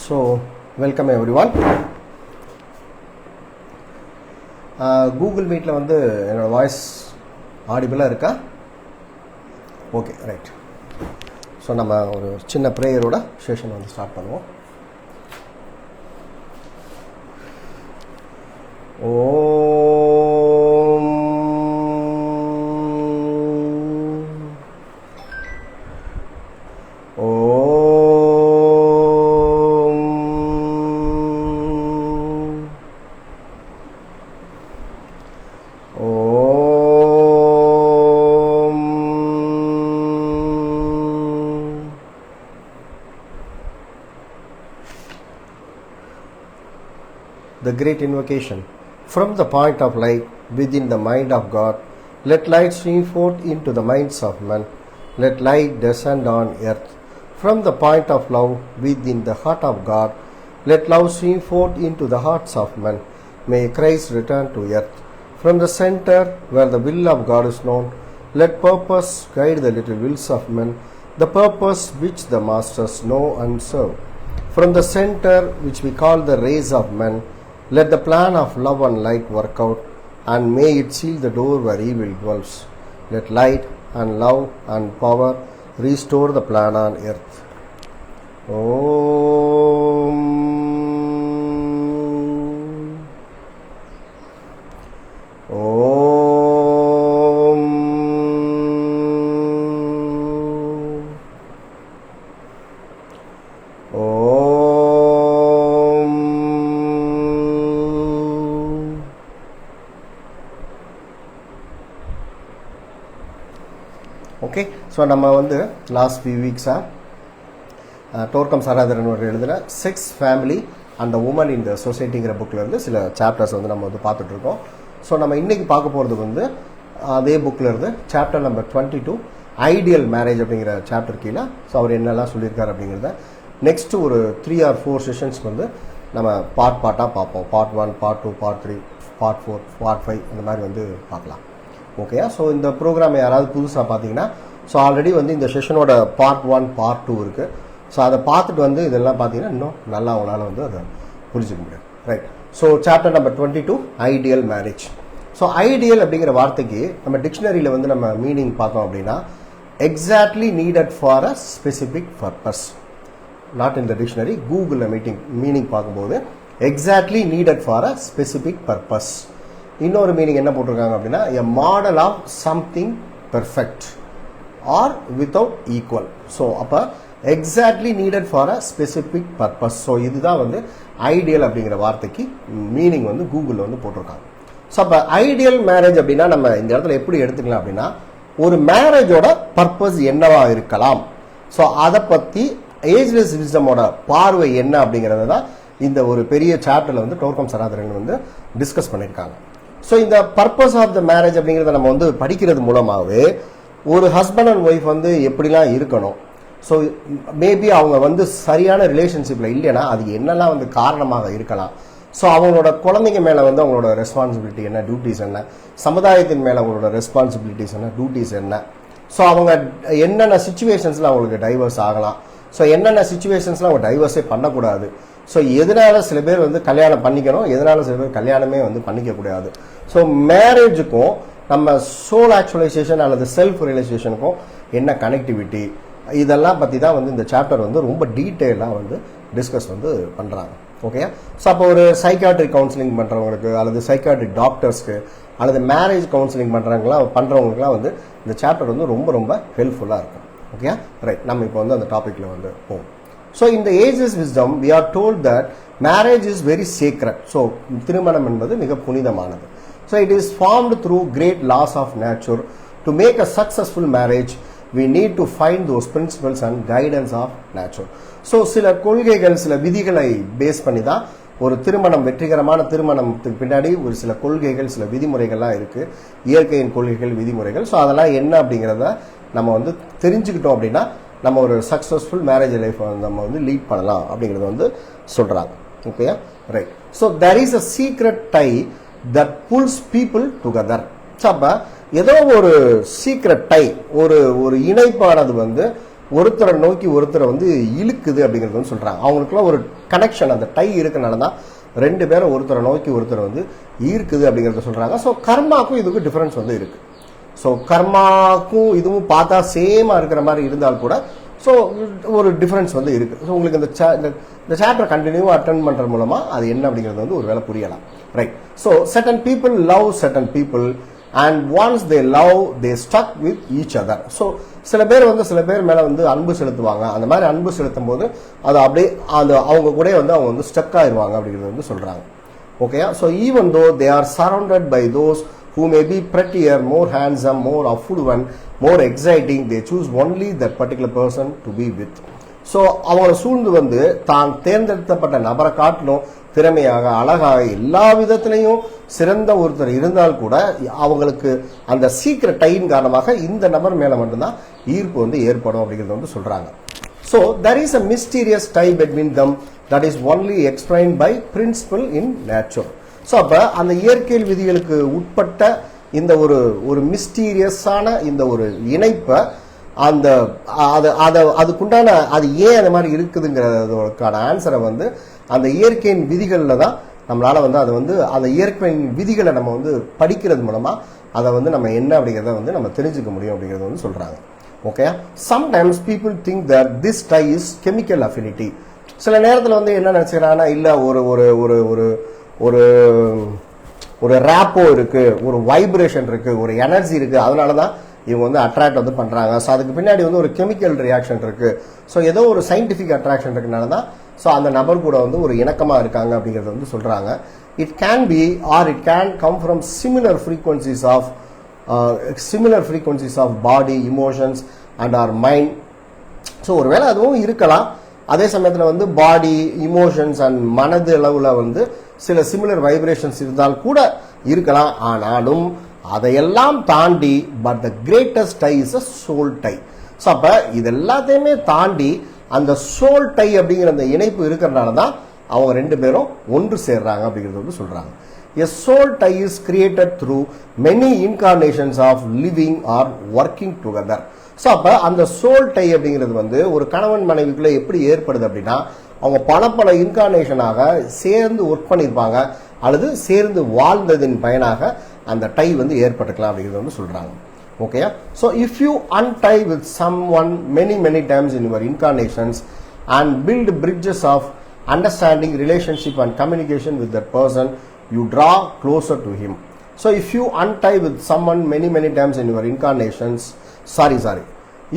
So, welcome everyone. Google Meetல வந்து என்னோட voice ஆடிபிளாக இருக்கா? Okay, right. ஸோ நம்ம ஒரு சின்ன ப்ரேயரோட செஷன் வந்து ஸ்டார்ட் பண்ணுவோம். The great invocation. From the point of light within the mind of God, let light stream forth into the minds of men. Let light descend on earth. From the point of love within the heart of God, let love stream forth into the hearts of men. May Christ return to earth. From the center where the will of God is known, let purpose guide the little wills of men, the purpose which the masters know and serve. From the center which we call the rays of men, let the plan of love and light work out, and may it seal the door where evil dwells. Let light and love and power restore the plan on earth. Om. Om. Om. Okay, so நம்ம வந்து last few வீக்ஸாக டோர்கம் சராதரன் ஒரு எழுதின sex family and the woman in the சொசைட்டிங்கிற புக்கில் இருந்து சில சாப்டர்ஸ் வந்து நம்ம வந்து பார்த்துட்ருக்கோம். ஸோ நம்ம இன்றைக்கி பார்க்க போகிறது வந்து அதே புக்கில் இருந்து சாப்டர் நம்பர் 22 ஐடியல் மேரேஜ் அப்படிங்கிற சாப்டர் கீழே. ஸோ அவர் என்னெல்லாம் சொல்லியிருக்காரு அப்படிங்கிறத நெக்ஸ்ட்டு ஒரு 3 or 4 செஷன்ஸ்க்கு வந்து நம்ம பார்ட்டாக பார்ப்போம். Part 1, part 2, part 3, part 4, part 5 அந்த மாதிரி வந்து பார்க்கலாம். ஓகே, ஸோ இந்த ப்ரோக்ராம் யாராவது புதுசாக பார்த்தீங்கன்னா, ஸோ ஆல்ரெடி வந்து இந்த செஷனோட பார்ட் 1, பார்ட் 2 இருக்குது. ஸோ அதை பார்த்துட்டு வந்து இதெல்லாம் பார்த்தீங்கன்னா இன்னும் நல்லா அவங்களால வந்து அதை புரிஞ்சுக்க முடியும். Right. So chapter number 22 ideal marriage. So ideal அப்படிங்கிற வார்த்தைக்கு நம்ம டிக்ஷனரியில் வந்து நம்ம மீனிங் பார்த்தோம் அப்படின்னா exactly needed for a specific purpose. Not in the dictionary, கூகுளில் மீனிங் பார்க்கும்போது exactly needed for a specific purpose. இன்னொரு மீனிங் என்ன போட்டிருக்காங்க அப்படின்னா a model of something perfect or without equal. So அப்போ exactly needed for a specific purpose. So இதுதான் வந்து ideal அப்படிங்கிற வார்த்தைக்கு மீனிங் வந்து கூகுளில் வந்து போட்டிருக்காங்க. ஸோ அப்போ ஐடியல் மேரேஜ் அப்படின்னா நம்ம இந்த இடத்துல எப்படி எடுத்துக்கலாம் அப்படின்னா ஒரு மேரேஜோட பர்பஸ் என்னவா இருக்கலாம். ஸோ அதை பற்றி ஏஜ்லெஸ் விஸ்டமோட பார்வை என்ன அப்படிங்கிறத தான் இந்த ஒரு பெரிய சாப்டரில் வந்து டோர்கம் சராதரன் வந்து டிஸ்கஸ் பண்ணியிருக்காங்க. ஸோ இந்த பர்பஸ் ஆஃப் த மேரேஜ் அப்படிங்கிறத நம்ம வந்து படிக்கிறது மூலமாகவே ஒரு ஹஸ்பண்ட் அண்ட் ஒய்ஃப் வந்து எப்படிலாம் இருக்கணும், ஸோ மேபி அவங்க வந்து சரியான ரிலேஷன்ஷிப்பில் இல்லைன்னா அது என்னெல்லாம் வந்து காரணமாக இருக்கலாம், ஸோ அவங்களோட குழந்தைங்க மேலே வந்து அவங்களோட ரெஸ்பான்சிபிலிட்டி என்ன, டியூட்டிஸ் என்ன, சமுதாயத்தின் மேலே அவங்களோட ரெஸ்பான்சிபிலிட்டிஸ் என்ன, டியூட்டிஸ் என்ன, ஸோ அவங்க என்னென்ன சுச்சுவேஷன்ஸில் அவங்களுக்கு டைவர்ஸ் ஆகலாம், ஸோ என்னென்ன சுச்சுவேஷன்ஸில் அவங்க டைவர்ஸே பண்ணக்கூடாது, ஸோ எதனால சில பேர் வந்து கல்யாணம் பண்ணிக்கணும், எதனால சில பேர் கல்யாணமே வந்து பண்ணிக்கக்கூடாது. ஸோ மேரேஜுக்கும் நம்ம சோல் ஆக்சுவலைசேஷன் அல்லது செல்ஃப் ரியலைசேஷனுக்கும் என்ன கனெக்டிவிட்டி, இதெல்லாம் பற்றி தான் வந்து இந்த சாப்டர் வந்து ரொம்ப டீட்டெயிலாக வந்து டிஸ்கஸ் வந்து பண்ணுறாங்க. ஓகே, ஸோ அப்போ ஒரு சைக்காட்ரிக் கவுன்சிலிங் பண்ணுறவங்களுக்கு அல்லது சைக்காட்ரிக் டாக்டர்ஸ்க்கு அல்லது மேரேஜ் கவுன்சிலிங் பண்ணுறவங்களுக்குலாம் வந்து இந்த சாப்டர் வந்து ரொம்ப ரொம்ப ஹெல்ப்ஃபுல்லாக இருக்கும். Okay, right. நம்ம இப்போ வந்து அந்த டாப்பிக்கில் வந்து போவோம். So in the ageless wisdom we are told that marriage is very sacred. So திருமணம் என்பது மிக புனிதமானது. So it is formed through great laws of nature. To make a successful marriage we need to find those principles and guidance of nature. So சில கொள்கைகள், சில விதிகளை base பண்ணி தான் ஒரு திருமணம், வெற்றிகரமான திருமணத்துக்கு பின்னாடி ஒரு சில கொள்கைகள், சில விதிமுறைகள்லாம் இருக்குது. இயற்கையின் கொள்கைகள், விதிமுறைகள். ஸோ அதெல்லாம் என்ன அப்படிங்கிறத நம்ம வந்து தெரிஞ்சுக்கிட்டோம் அப்படின்னா நம்ம ஒரு சக்ஸஸ்ஃபுல் மேரேஜ் லைஃப் நம்ம வந்து லீட் பண்ணலாம் அப்படிங்கிறத வந்து சொல்கிறாங்க. ஓகேயா, right. So there is a secret tie that pulls people together. So அப்போ ஏதோ ஒரு சீக்ரெட் டை, ஒரு இணைப்பானது வந்து ஒருத்தரை நோக்கி ஒருத்தரை வந்து இழுக்குது அப்படிங்கிறது வந்து சொல்றாங்க. அவங்களுக்குலாம் ஒரு கனெக்ஷன், அந்த டை இருக்கனால தான் ரெண்டு பேரும் ஒருத்தரை நோக்கி ஒருத்தரை வந்து ஈர்க்குது அப்படிங்கிறத சொல்றாங்க. ஸோ கர்மாக்கும் இதுக்கு டிஃபரன்ஸ் வந்து இருக்கு. ஸோ கர்மாக்கும் இதுவும் பார்த்தா சேமா இருக்கிற மாதிரி இருந்தால் கூட ஸோ ஒரு டிஃபரன்ஸ் வந்து இருக்கு. ஸோ உங்களுக்கு இந்த சாப்டர் கண்டினியூவா அட்டென்ட் பண்றது மூலமா அது என்ன அப்படிங்கிறது வந்து ஒரு வேலை புரியலாம். Right. So certain people love certain people and once they love they stuck with each other. So சில பேர் வந்து சில பேர் மேல வந்து அன்பு செலுத்துவாங்க. அந்த மாதிரி அன்பு செலுத்தும் போது அது அப்படியே அந்த அவங்க கூட வந்து அவங்க வந்து ஸ்டக் ஆயிருவாங்க அப்படிங்கிறது வந்து சொல்றாங்க. Okay. So even though they are surrounded by those who may be prettier, more handsome, more affluent, more exciting, they choose only that particular person to be with. So அவங்கள சூழ்ந்து வந்து தான் தேர்ந்தெடுக்கப்பட்ட நபரை காட்டிலும் திறமையாக அழகாக எல்லா விதத்திலையும் சிறந்த ஒருத்தர் இருந்தால் கூட அவங்களுக்கு அந்த சீக்கிரம் டைம் காரணமாக இந்த நபர் மேல மட்டும்தான் ஈர்ப்பு வந்து ஏற்படும் அப்படிங்கிறது வந்து சொல்றாங்க. So there is a mysterious tie between them that is only explained by principle in nature. So அப்ப அந்த இயற்கையில் விதிகளுக்கு உட்பட்ட இந்த ஒரு மிஸ்டீரியஸான இந்த ஒரு இணைப்பை அந்த அதுக்குண்டான அது ஏன் அந்த மாதிரி இருக்குதுங்கிறதுக்கான ஆன்சரை வந்து அந்த இயற்கையின் விதிகள்ல தான் நம்மளால வந்து அதை வந்து அந்த இயற்கையின் விதிகளை நம்ம வந்து படிக்கிறது மூலமா அதை வந்து நம்ம என்ன அப்படிங்கிறத வந்து நம்ம தெரிஞ்சுக்க முடியும் அப்படிங்கறத வந்து சொல்றாங்க. Okay. Sometimes people think that this tie is chemical affinity. சில நேரத்தில் வந்து என்ன நினைச்சுக்கிறாங்கன்னா இல்ல ஒரு ஒரு ஒரு ஒரு ஒரு ஒரு ரேப்போ இருக்கு, ஒரு வைப்ரேஷன் இருக்கு, ஒரு எனர்ஜி இருக்கு, அதனாலதான் இவங்க வந்து அட்ராக்ட் வந்து பண்றாங்க. ஸோ அதுக்கு பின்னாடி வந்து ஒரு கெமிக்கல் ரியாக்ஷன் இருக்கு. ஸோ ஏதோ ஒரு சயின்டிபிக் அட்ராக்ஷன் இருக்கனால தான் ஸோ அந்த நபர் கூட வந்து ஒரு இணக்கமா இருக்காங்க அப்படிங்கறத வந்து சொல்றாங்க. It can be or it can come from similar frequencies of body emotions and or mind. So ஒருவேளை அதுவும் இருக்கலாம். அதே சமயத்தில் வந்து பாடி இமோஷன்ஸ் அண்ட் மனது அளவுல வந்து சில சிமிலர் வைப்ரேஷன்ஸ் இருந்தால் கூட இருக்கலாம். ஆனாலும் அதையெல்லாம் தாண்டி but the greatest tie is a soul tie. So அப்ப இது எல்லாத்தையுமே தாண்டி அந்த சோல் டை அப்படிங்கிற அந்த இணைப்பு இருக்கிறதுனால தான் அவங்க ரெண்டு பேரும் ஒன்று சேர்றாங்க அப்படிங்கிறது வந்து சொல்றாங்க. A soul tie is created through many incarnations of living or working together. So அப்ப அந்த சோல் டை அப்படிங்கிறது வந்து ஒரு கணவன் மனைவிக்குள்ள எப்படி ஏற்படுது அப்படின்னா அவங்க பல இன்கார்னேஷனாக சேர்ந்து ஒர்க் பண்ணியிருப்பாங்க அல்லது சேர்ந்து வாழ்ந்ததின் பயனாக அந்த டை வந்து ஏற்பட்டுக்கலாம் அப்படிங்கிறது வந்து சொல்றாங்க. Okay. So if you untie with someone many times in your incarnations and build bridges of understanding, relationship and communication with that person, you draw closer to him. So if you untie with someone many times in your incarnations,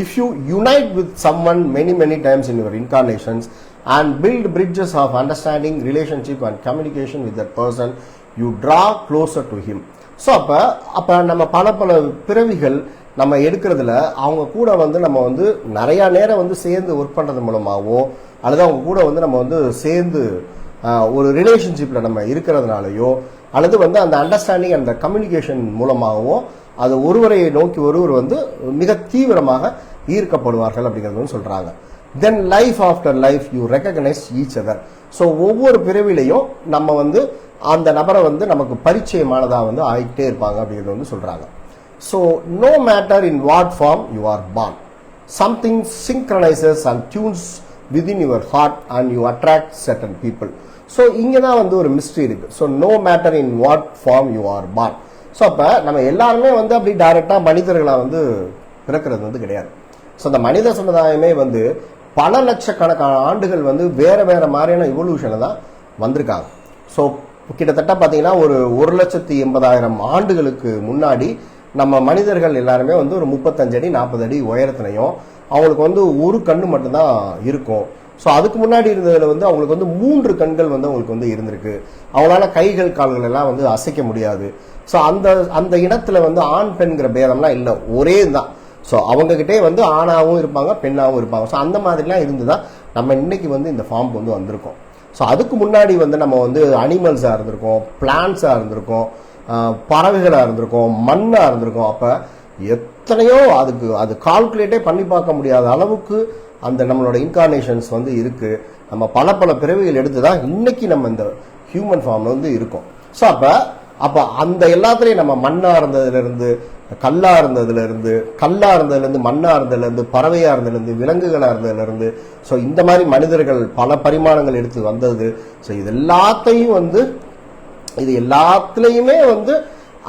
if you unite with someone many times in your incarnations and build bridges of understanding, relationship and communication with that person, you draw closer to him. So அப்ப நம்ம பல பிறவிகள் நம்ம எடுக்கிறதுல அவங்க கூட வந்து நம்ம வந்து நிறைய நேரம் வந்து சேர்ந்து ஒர்க் பண்றது மூலமாகவோ அல்லது அவங்க கூட வந்து நம்ம வந்து சேர்ந்து ஒரு ரிலேஷன்ஷிப்ல நம்ம இருக்கிறதுனாலயோ அல்லது வந்து அந்த அண்டர்ஸ்டாண்டிங் அந்த கம்யூனிகேஷன் மூலமாகவோ அது ஒருவரை நோக்கி ஒருவர் வந்து மிக தீவிரமாக ஈர்க்கப்படுவார்கள் அப்படிங்கிறது சொல்றாங்க. Then life after life you recognise each other. So ஒவ்வொரு பிறவிலையும் நம்ம வந்து அந்த நபரை வந்து நமக்கு பரிச்சயமானதா வந்து ஆகிட்டே இருப்பாங்க அப்படிங்கிறது வந்து சொல்றாங்க. So no matter in what form you are born, something synchronises and tunes within your heart and you attract certain people. So இங்கே தான் வந்து ஒரு மிஸ்ட்ரி இருக்கு. So no matter in what form you are born. So அப்போ நம்ம எல்லாருமே வந்து அப்படி டைரக்டா மனிதர்களா வந்து பிறக்கிறது வந்து கிடையாது. ஸோ அந்த மனித சமுதாயமே வந்து பல லட்சக்கணக்கான ஆண்டுகள் வந்து வேற மாதிரியான இவல்யூஷனை தான் வந்திருக்காங்க. ஸோ கிட்டத்தட்ட பார்த்தீங்கன்னா ஒரு 1,80,000 ஆண்டுகளுக்கு முன்னாடி நம்ம மனிதர்கள் எல்லாருமே வந்து ஒரு 35 அடி 40 அடி உயரத்திலையும் அவங்களுக்கு வந்து ஒரு கண்ணு மட்டும்தான் இருக்கும். ஸோ அதுக்கு முன்னாடி இருந்ததுல வந்து அவங்களுக்கு வந்து 3 கண்கள் வந்து அவங்களுக்கு வந்து இருந்திருக்கு. அவங்களால கைகள் கால்கள் எல்லாம் வந்து அசைக்க முடியாது. ஸோ அந்த இடத்துல வந்து ஆண் பெண்கிற பேதம்லாம் இல்லை, ஒரே தான். ஸோ அவங்க கிட்டே வந்து ஆணாவும் இருப்பாங்க பெண்ணாவும் இருப்பாங்க. ஸோ அந்த மாதிரிலாம் இருந்துதான் நம்ம இன்னைக்கு வந்து இந்த ஃபார்ம் வந்து வந்திருக்கோம். ஸோ அதுக்கு முன்னாடி வந்து நம்ம வந்து அனிமல்ஸாக இருந்திருக்கோம், பிளான்ஸாக இருந்திருக்கோம், பறவைகளாக இருந்திருக்கோம், மண்ணாக இருந்திருக்கோம். அப்போ எத்தனையோ அது கால்குலேட்டே பண்ணி பார்க்க முடியாத அளவுக்கு அந்த நம்மளோட இன்கார்னேஷன்ஸ் வந்து இருக்கு. நம்ம பல பிறவிகள் எடுத்துதான் இன்னைக்கு நம்ம இந்த ஹியூமன் ஃபார்ம்ல வந்து இருக்கோம். ஸோ அப்ப அந்த எல்லாத்துலயும் நம்ம மண்ணா இருந்ததுல இருந்து கல்லா இருந்ததுலேருந்து மண்ணா இருந்ததுலேருந்து பறவையா இருந்ததுலேருந்து விலங்குகளா இருந்ததுலேருந்து ஸோ இந்த மாதிரி மனிதர்கள் பல பரிமாணங்கள் எடுத்து வந்தது. ஸோ இது எல்லாத்துலேயுமே வந்து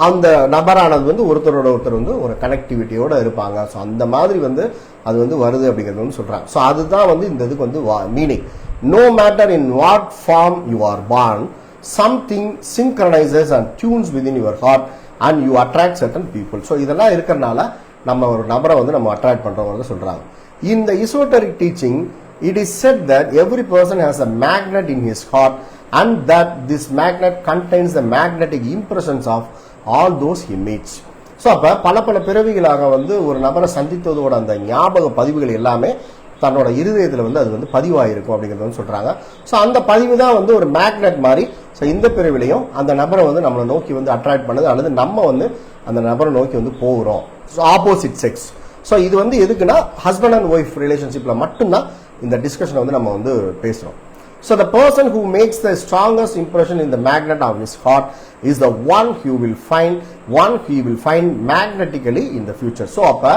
அந்த நபரானது வந்து ஒருத்தரோட ஒருத்தர் வந்து ஒரு கனெக்டிவிட்டியோட இருப்பாங்க. ஸோ அந்த மாதிரி வந்து அது வந்து வருது அப்படிங்கிறது வந்து சொல்றாங்க. ஸோ அதுதான் வந்து இந்த இதுக்கு வந்து meaning. No matter in what form you are born, something synchronizes and tunes within your heart and you attract certain people. So இதெல்லாம் இருக்கறனால நம்ம ஒரு நபரை வந்து நம்ம அட்ராக்ட் பண்றோம்னு சொல்றாங்க. In the esoteric teaching, it is said that every person has a magnet in his heart and that this magnet contains the magnetic impressions of all those he meets. So அப்போ பல பிறவிகளாக வந்து ஒரு நபரை சந்தித்ததோட அந்த ஞாபக பதிவுகள் எல்லாமே தன்னோட இருதயத்தில் வந்து அது வந்து பதிவாயிருக்கும் அப்படிங்கிறது வந்து சொல்றாங்க. ஸோ அந்த பதிவு தான் வந்து ஒரு மேக்னெட் மாதிரி. ஸோ இந்த பிறவிலையும் அந்த நபரை வந்து நம்மளை நோக்கி வந்து அட்ராக்ட் பண்ணுது அல்லது நம்ம வந்து அந்த நபரை நோக்கி வந்து போகிறோம். So opposite sex. ஸோ இது வந்து எதுக்குன்னா ஹஸ்பண்ட் அண்ட் ஒய்ஃப் ரிலேஷன்ஷிப்ல மட்டும்தான் இந்த டிஸ்கஷனை வந்து நம்ம வந்து பேசுறோம். So the person who makes the strongest impression in the magnet of his heart is the one he will find magnetically in the future. So அப்ப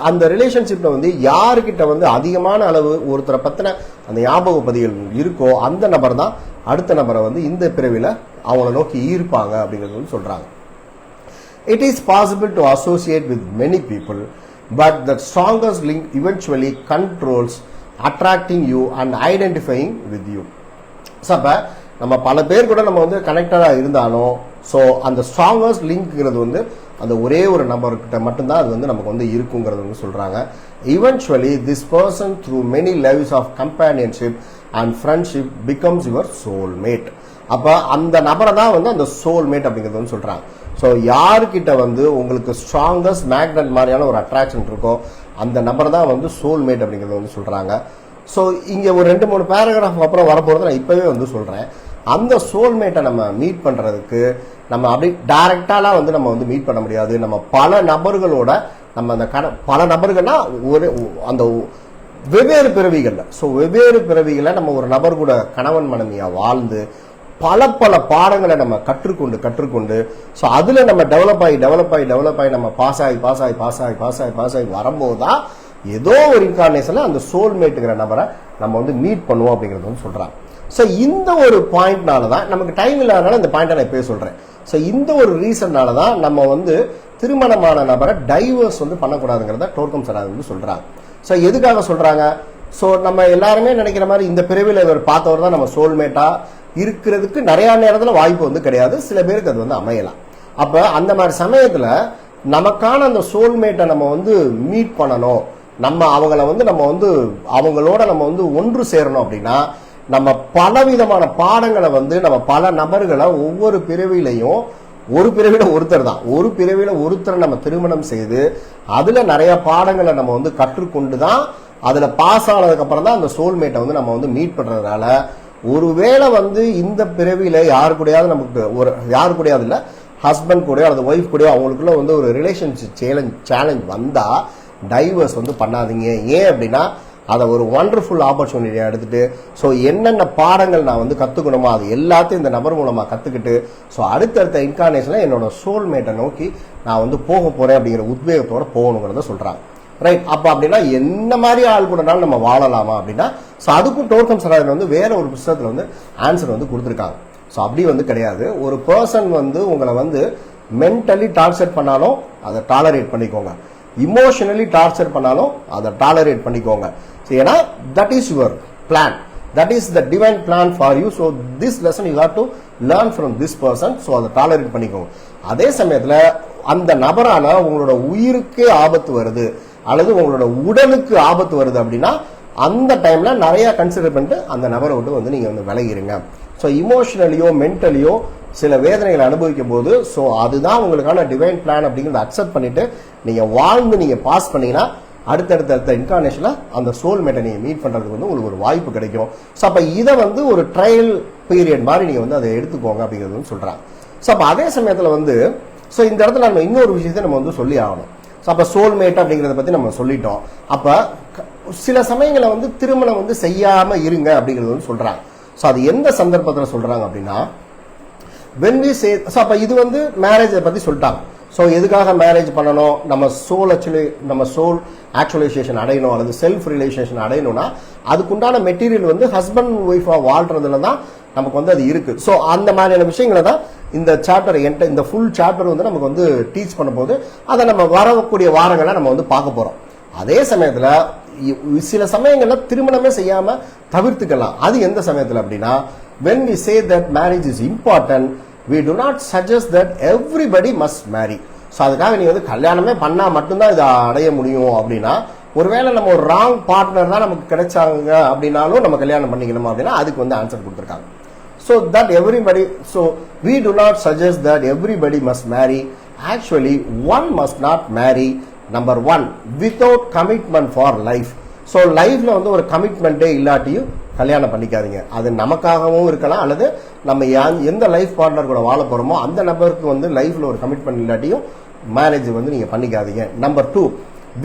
அந்த ரிலேஷன்ஷிப்ல வந்து யாருக்கிட்ட வந்து அதிகமான அளவு ஒருத்தரை பத்தின அந்த ஞாபக பதிவுகள் இருக்கோ அந்த நபர் தான் அடுத்த நபரை வந்து இந்த பிறவில அவங்களை நோக்கி ஈர்ப்பாங்க அப்படிங்கிறது வந்து சொல்றாங்க. It is possible to associate with many people, but the strongest link eventually controls attracting you and identifying with you. So அப்போ நம்ம பல பேர் கூட நம்ம வந்து கனெக்டடாக இருந்தாலும் ஸோ அந்த ஸ்ட்ராங்கஸ்ட் லிங்க்ங்கிறது வந்து அந்த ஒரே ஒரு நபர்கிட்ட மட்டும்தான் அது வந்து நமக்கு வந்து இருக்குங்கிறது வந்து சொல்கிறாங்க. Eventually this person through many lives of companionship and friendship becomes your soulmate. அப்போ அந்த நபரை தான் வந்து அந்த சோல்மேட் அப்படிங்கிறது வந்து சொல்கிறாங்க. ஸோ யாருக்கிட்ட வந்து உங்களுக்கு ஸ்ட்ராங்கஸ்ட் மேக்னெட் மாதிரியான ஒரு அட்ராக்ஷன் இருக்கோ அந்த நபர் தான் வந்து சோல்மேட் அப்படிங்கிறது வந்து சொல்றாங்க. ஸோ இங்கே ஒரு 2-3 பேராகிராஃப் அப்புறம் வரப்போகிறது நான் இப்பவே வந்து சொல்றேன். அந்த சோல்மேட்டை நம்ம மீட் பண்றதுக்கு நம்ம அப்படி டைரக்டாலாம் வந்து நம்ம வந்து மீட் பண்ண முடியாது. நம்ம பல நபர்களோட நம்ம அந்த பல நபர்கள்னா ஒரு அந்த வெவ்வேறு பிறவிகள்ல வெவ்வேறு பிறவிகளை நம்ம ஒரு நபர் கூட கணவன் மனைவியா வாழ்ந்து பல பாடங்களை நம்ம கற்றுக்கொண்டு ஸோ அதுல நம்ம டெவலப் ஆகி நம்ம பாஸ் ஆகி வரும்போதுதான் ஏதோ ஒரு இன்கார்னேஷன்ல அந்த சோல்மேட்டுங்கிற நபரை நம்ம வந்து மீட் பண்ணுவோம் அப்படிங்கிறது வந்து சொல்றாங்க. ஸோ இந்த ஒரு பாயிண்ட்னாலதான் நமக்கு டைம் இல்லாதனால இந்த பாயிண்டை நான் இப்பவே சொல்றேன். ஸோ இந்த ஒரு ரீசன்னாலதான் நம்ம வந்து திருமணமான நபரை டைவர்ஸ் வந்து பண்ணக்கூடாதுங்கிறத டோர்கம் சராது வந்து சொல்றாங்க. ஸோ எதுக்காக சொல்றாங்க? ஸோ நம்ம எல்லாருமே நினைக்கிற மாதிரி இந்த பிறவில இவர் பார்த்தவர் தான் நம்ம சோல்மேட்டா இருக்கிறதுக்கு நிறைய நேரத்துல வாய்ப்பு வந்து கிடையாது. சில பேருக்கு அது வந்து அமையலாம். அப்ப அந்த மாதிரி சமயத்துல நமக்கான அந்த சோல்மேட்டை நம்ம வந்து மீட் பண்ணணும், நம்ம அவங்கள வந்து நம்ம வந்து அவங்களோட நம்ம வந்து ஒன்று சேரணும் அப்படின்னா நம்ம பலவிதமான பாடங்களை வந்து நம்ம பல நபர்களை ஒவ்வொரு பிறவிலையும் ஒரு பிறவில ஒருத்தர் தான் ஒரு பிறவில ஒருத்தரை நம்ம திருமணம் செய்து அதுல நிறைய பாடங்களை நம்ம வந்து கற்றுக்கொண்டுதான் அதுல பாஸ் ஆனதுக்கு அப்புறம் தான் அந்த சோல்மேட்டை வந்து நம்ம வந்து மீட் பண்றதுனால ஒருவேளை வந்து இந்த பிறவியில யாரு கூடயாவது நமக்கு யாரு கூடயாவது இல்ல ஹஸ்பண்ட் கூட அல்லது ஒய்ஃப் கூட அவங்களுக்குள்ள வந்து ஒரு ரிலேஷன்ஷிப் சேலஞ்ச் வந்தா டைவர்ஸ் வந்து பண்ணாதீங்க. ஏன் அப்படின்னா அதை ஒரு ஒண்டர்ஃபுல் ஆப்பர்ச்சுனிட்டியா எடுத்துட்டு ஸோ என்னென்ன பாடங்கள் நான் வந்து கத்துக்கணுமோ அது எல்லாத்தையும் இந்த நபர் மூலமா கத்துக்கிட்டு ஸோ அடுத்தடுத்த இன்கார்னேஷன்ல என்னோட சோல்மேட்டை நோக்கி நான் வந்து போக போறேன் அப்படிங்கிற உத்வேகத்தோட போகணுங்கிறத சொல்றாங்க. ரைட். அப்ப அப்படின்னா என்ன மாதிரி ஆள் கூடனாலும் நம்ம வாழலாமா அப்படின்னா ஸோ அதுக்கும் டோர்கம் சராதன் வந்து வேற ஒரு புத்தகத்துல வந்து ஆன்சர் வந்து கொடுத்துருக்காங்க. ஸோ அப்படி வந்து கிடையாது. ஒரு பர்சன் வந்து உங்களை வந்து மென்டலி டார்ச்சர் பண்ணாலும் அதை டாலரேட் பண்ணிக்கோங்க, இமோஷனலி டார்ச்சர் பண்ணாலும் அதை டாலரேட் பண்ணிக்கோங்க. ஏன்னா that is your plan, that is the divine plan for you. So this lesson you have to learn from this person. So அதை டாலரேட் பண்ணிக்கோங்க. அதே சமயத்துல அந்த நபரால உங்களோட உயிருக்கே ஆபத்து வருது அல்லது உங்களோட உடலுக்கு ஆபத்து வருது அப்படின்னா அந்த டைம்ல நிறைய கன்சிடர் பண்ணிட்டு அந்த நபரை விட்டு வந்து நீங்க வந்து விலகிருங்க. ஸோ இமோஷனலியோ மென்டலியோ சில வேதனைகளை அனுபவிக்கும் போது ஸோ அதுதான் உங்களுக்கான டிவைன் பிளான் அப்படிங்கிறத அக்செப்ட் பண்ணிட்டு நீங்க வாழ்ந்து நீங்க பாஸ் பண்ணீங்கன்னா அடுத்தடுத்த இன்கார்னேஷன்ல அந்த சோல்மேட்டை நீங்க மீட் பண்றதுக்கு வந்து உங்களுக்கு ஒரு வாய்ப்பு கிடைக்கும். ஸோ அப்ப இதை வந்து ஒரு ட்ரையல் பீரியட் மாதிரி நீங்க வந்து அதை எடுத்துக்கோங்க அப்படிங்கிறது வந்து சொல்றாங்க. ஸோ அப்ப அதே சமயத்துல வந்து ஸோ இந்த இடத்துல நம்ம இன்னொரு விஷயத்தை நம்ம வந்து சொல்லி ஆகணும். ஸோ அப்ப சோல்மேட் அப்படிங்கிறத பத்தி நம்ம சொல்லிட்டோம். அப்ப சில சமயங்களை வந்து திருமணம் வந்து செய்யாம இருங்க அப்படிங்கிறது வந்து சொல்றாங்க. ஸோ அது எந்த சந்தர்ப்பத்தில் சொல்றாங்க அப்படின்னா when we say, ஸோ அப்ப இது வந்து மேரேஜை பத்தி சொல்லிட்டாங்க. ஸோ எதுக்காக மேரேஜ் பண்ணணும், நம்ம சோல் ஆக்சுவலைசேஷன் அடையணும் அல்லது செல்ஃப் ரியலைசேஷன் அடையணும்னா அதுக்குண்டான மெட்டீரியல் வந்து ஹஸ்பண்ட் ஒய்ஃபாக வாழ்றதுல தான் நமக்கு வந்து அது இருக்கு. ஸோ அந்த மாதிரியான விஷயங்களை தான் இந்த சாப்டர் இந்த ஃபுல் சாப்டர் வந்து நமக்கு வந்து டீச் பண்ணும்போது அதை நம்ம வரக்கூடிய வாரங்களை நம்ம வந்து பார்க்க போறோம். அதே சமயத்தில் சில சமயங்கள்ல திருமணமே செய்யாம தவிர்த்துக்கலாம். அது எந்த சமயத்தில் அப்படின்னா, when we say that marriage is important, we do not suggest that everybody must marry. So அதுக்காக நீங்க வந்து கல்யாணமே பண்ணா மட்டும்தான் இதை அடைய முடியும் அப்படின்னா, ஒருவேளை நம்ம ஒரு ராங் பார்ட்னர் தான் நமக்கு கிடைச்சாங்க அப்படின்னாலும் நம்ம கல்யாணம் பண்ணிக்கணுமா அப்படின்னா அதுக்கு வந்து ஆன்சர் கொடுத்துருக்காங்க. So that everybody, so we do not suggest that everybody must marry. Actually, one must not marry, number one, without commitment for life. So லைஃப்ல வந்து ஒரு கமிட்மெண்ட்டே இல்லாட்டியும் கல்யாணம் பண்ணிக்காதீங்க. அது நமக்காகவும் இருக்கலாம் அல்லது நம்ம எந்த லைஃப் பார்ட்னர் கூட வாழ போறோமோ அந்த நபருக்கு வந்து லைஃப்ல ஒரு கமிட்மெண்ட் இல்லாட்டியும் மேரேஜ் வந்து நீங்க பண்ணிக்காதீங்க. Number two,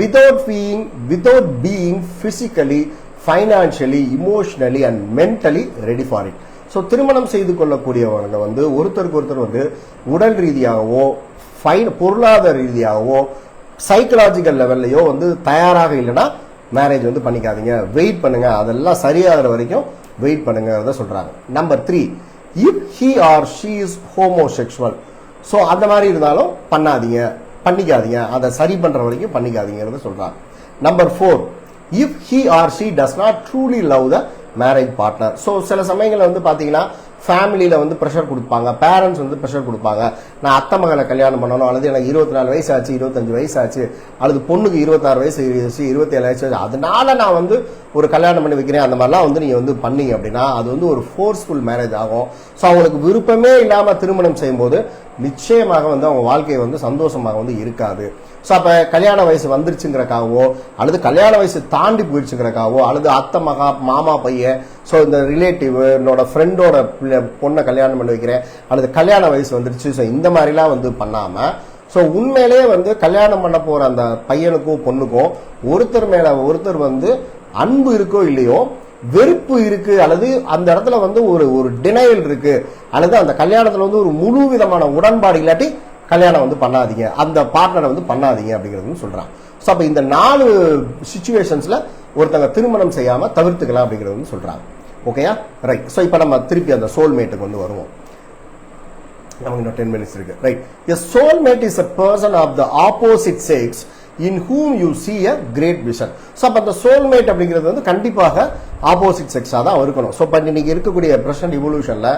without being physically, financially, emotionally and mentally ready for it. So திருமணம் செய்து கொள்ளக்கூடியவங்க வந்து ஒருத்தருக்கு ஒருத்தர் வந்து உடல் ரீதியாகவோ பொருளாதார ரீதியாகவோ சைக்கலாஜிக்கல் லெவல்லையோ வந்து தயாராக இல்லைன்னா மேரேஜ் வந்து பண்ணிக்காதீங்க. வெயிட் பண்ணுங்க, அதெல்லாம் சரியாகிற வரைக்கும் வெயிட் பண்ணுங்கிறத சொல்றாங்க. Number three, if he or she is homosexual, so அந்த மாதிரி இருந்தாலும் பண்ணிக்காதீங்க, அதை சரி பண்ற வரைக்கும் பண்ணிக்காதீங்கிறத சொல்றாங்க. Number four, if he or she does not truly love the marriage partner. So சில சமயங்களில் வந்து பார்த்தீங்கன்னா ஃபேமிலியில் வந்து ப்ரெஷர் கொடுப்பாங்க, பேரண்ட்ஸ் வந்து ப்ரெஷர் கொடுப்பாங்க. நான் அத்தை மகளை கல்யாணம் பண்ணணும், அல்லது எனக்கு 24 வயசு ஆச்சு, 25 வயசு ஆச்சு, அல்லது பொண்ணுக்கு 26 வயசு 27 வயசு ஆச்சு, அதனால நான் வந்து ஒரு கல்யாணம் பண்ணி வைக்கிறேன், அந்த மாதிரிலாம் வந்து நீங்கள் வந்து பண்ணீங்க அப்படின்னா அது வந்து ஒரு ஃபோர்ஸ்ஃபுல் மேரேஜ் ஆகும். ஸோ அவங்களுக்கு விருப்பமே இல்லாமல் திருமணம் செய்யும்போது நிச்சயமாக வந்து அவங்க வாழ்க்கை வந்து சந்தோஷமாக வந்து இருக்காது. ஸோ அப்போ கல்யாண வயசு வந்துருச்சுங்கிறக்காகவோ அல்லது கல்யாண வயசு தாண்டி போயிடுச்சுங்கிறக்காகவோ அல்லது அத்தை மாமா பையன், ஸோ இந்த ரிலேட்டிவ் என்னோட ஃப்ரெண்டோட பொண்ணை கல்யாணம் பண்ணி வைக்கிறேன் அல்லது கல்யாண வயசு வந்துருச்சு, ஸோ இந்த மாதிரிலாம் வந்து பண்ணாம, ஸோ உண்மையிலேயே வந்து கல்யாணம் பண்ண போற அந்த பையனுக்கும் பொண்ணுக்கும் ஒருத்தர் மேல ஒருத்தர் வந்து அன்பு இருக்கோ இல்லையோ வெறுப்பு இருக்கு அல்லது அந்த இடத்துல வந்து ஒரு டினையல் இருக்கு அல்லது அந்த கல்யாணத்துல வந்து ஒரு முழு விதமான உடன்பாடு இல்லாட்டி கல்யாணம் வந்து பண்ணாதீங்க, அந்த பார்ட்னரை வந்து பண்ணாதீங்க அப்படிங்கிறது சொல்றாங்க. ஸோ அப்போ இந்த 4 சிச்சுவேஷன்ஸ்ல ஒருத்தங்க திருமணம் செய்யாம தவிர்த்துக்கலாம் அப்படிங்கிறது சொல்றாங்க. ஓகேயா, ரைட். ஸோ இப்போ நம்ம திருப்பி அந்த சோல்மேட்டுக்கு வந்து வருவோம். நமக்கு இன்னும் 10 minutes இருக்கு. Right. A soulmate is a person of the opposite sex in whom you see a great vision. So அப்போ அந்த சோல்மேட் அப்படிங்கிறது வந்து கண்டிப்பாக ஆப்போசிட் செக்ஸாக தான் இருக்கணும். ஸோ இப்போ இன்னைக்கு இருக்கக்கூடிய ப்ரெசன்ட் இவல்யூஷனில்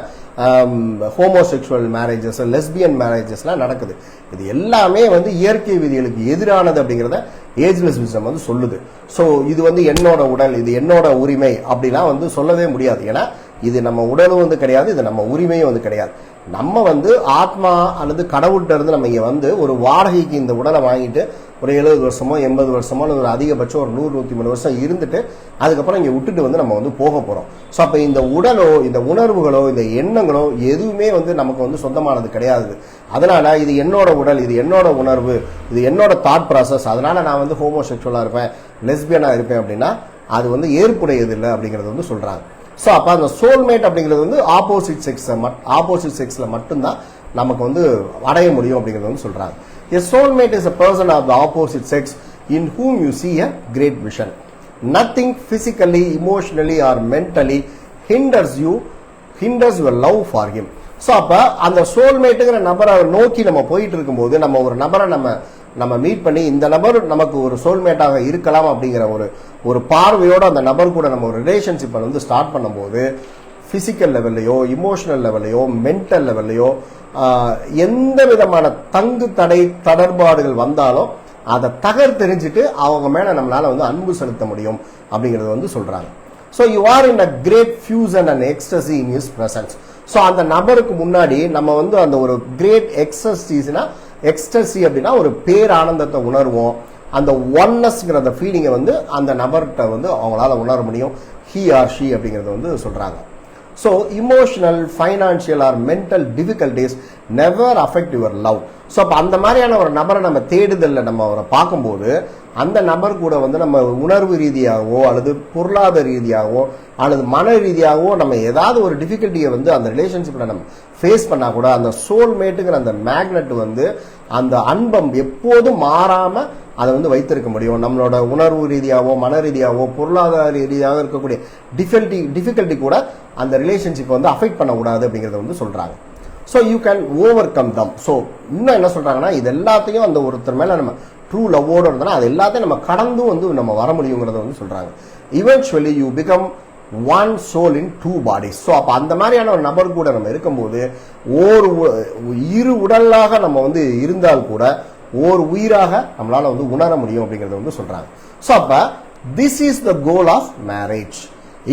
ஹோமோசெக்சுவல் மேரேஜஸ், லெஸ்பியன் மேரேஜஸ்லாம் நடக்குது. இது எல்லாமே வந்து இயற்கை விதிகளுக்கு எதிரானது அப்படிங்கிறத ஏஜ்லெஸ் விசம் வந்து சொல்லுது. ஸோ இது வந்து என்னோட உடல், இது என்னோட உரிமை அப்படிலாம் வந்து சொல்லவே முடியாது. ஏன்னா இது நம்ம உடலும் வந்து கிடையாது, இது நம்ம உரிமையும் வந்து கிடையாது. நம்ம வந்து ஆத்மா அல்லது கடவுள்கிட்ட இருந்து நம்ம இங்கே வந்து ஒரு வாடகைக்கு இந்த உடலை வாங்கிட்டு ஒரு 70 வருஷமோ 80 வருஷமோ ஒரு அதிகபட்சம் ஒரு 100-103 வருஷம் இருந்துட்டு அதுக்கப்புறம் இங்கே விட்டுட்டு வந்து நம்ம வந்து போக போகிறோம். ஸோ அப்போ இந்த உடலோ இந்த உணர்வுகளோ இந்த எண்ணங்களோ எதுவுமே வந்து நமக்கு வந்து சொந்தமானது கிடையாது. அதனால இது என்னோட உடல், இது என்னோட உணர்வு, இது என்னோட தாட் ப்ராசஸ், அதனால நான் வந்து ஹோமோசெக்சுவலாக இருப்பேன், லெஸ்பியனாக இருப்பேன் அப்படின்னா அது வந்து ஏற்புடையது இல்லை அப்படிங்கிறது வந்து சொல்கிறாங்க. ஸோ அப்போ அந்த சோல்மேட் அப்படிங்கிறது வந்து ஆப்போசிட் செக்ஸில் மட்டும்தான் நமக்கு வந்து அடைய முடியும் அப்படிங்கிறது வந்து சொல்கிறாங்க. A soulmate is a person of the opposite sex in whom you see a great vision. Nothing physically, emotionally or mentally hinders your love for him. So அப்போ அந்த சோல்மேட்டுங்கிற நபரை நோக்கி நம்ம போயிட்டு இருக்கும்போது நம்ம ஒரு நபரை நம்ம மீட் பண்ணி இந்த நபர் நமக்கு ஒரு சோல்மேட்டாக இருக்கலாம் அப்படிங்கிற ஒரு பார்வையோட அந்த நபர் கூட நம்ம ஒரு ரிலேஷன்ஷிப்பை வந்து ஸ்டார்ட் பண்ணும்போது பிசிக்கல் லெவல்லையோ இமோஷனல் லெவல்லையோ மென்டல் லெவல்லையோ எந்த விதமான தடர்பாடுகள் வந்தாலும் அதை தெரிஞ்சுட்டு அவங்க மேல நம்மளால வந்து அன்பு செலுத்த முடியும் அப்படிங்கறது வந்து சொல்றாங்க. So you are in a great fusion and ecstasy in his presence. So அந்த நபருக்கு முன்னாடி நம்ம வந்து அந்த ஒரு கிரேட் எக்ஸ்டசி அப்படின்னா ஒரு பேர் ஆனந்தத்தை உணர்வோம். அந்த ஒன்னஸ்ங்கிற அந்த ஃபீலிங்கை வந்து அந்த நபர்கிட்ட வந்து அவங்களால உணர முடியும். he or she அப்படிங்கறது வந்து சொல்றாங்க. So emotional, financial or mental difficulties never affect your love. So அப்போ அந்த மாதிரியான ஒரு நபரை நம்ம தேடுதலில் நம்ம அவரை பார்க்கும்போது அந்த நபர் கூட வந்து நம்ம உணர்வு ரீதியாகவோ அல்லது பொருளாதார ரீதியாகவோ அல்லது மன ரீதியாகவோ நம்ம ஏதாவது ஒரு டிஃபிகல்ட்டியை வந்து அந்த ரிலேஷன்ஷிப்பில் நம்ம ஃபேஸ் பண்ணா கூட அந்த சோல்மேட்டுங்கிற அந்த மேக்னெட் வந்து அந்த அன்பம் எப்போதும் மாறாமல் அதை வந்து வைத்திருக்க முடியும். நம்மளோட உணர்வு ரீதியாகவோ மன ரீதியாகவோ பொருளாதார ரீதியாக இருக்கக்கூடிய டிஃபிகல்ட்டி கூட அந்த ரிலேஷன்ஷிப்பை வந்து அஃபெக்ட் பண்ணக்கூடாது அப்படிங்கிறத வந்து சொல்றாங்க. So you can over come them. So இன்னும் என்ன சொல்றாங்கன்னா, இது எல்லாத்தையும் அந்த ஒருத்தர் மேல நம்ம ட்ரூ லவ்வோடு இருந்தோம்னா அது எல்லாத்தையும் நம்ம கடந்து வந்து நம்ம வர முடியுங்கிறத வந்து சொல்றாங்க. Eventually you become one soul in two bodies. So அப்போ அந்த மாதிரியான ஒரு நபர் கூட நம்ம இருக்கும்போது இரு உடலாக நம்ம வந்து இருந்தால் கூட ஒரு உயிராக நம்மளால வந்து உணர முடியும் அப்படிங்கறத வந்து சொல்றாங்க. ஸோ அப்ப this is the goal of marriage.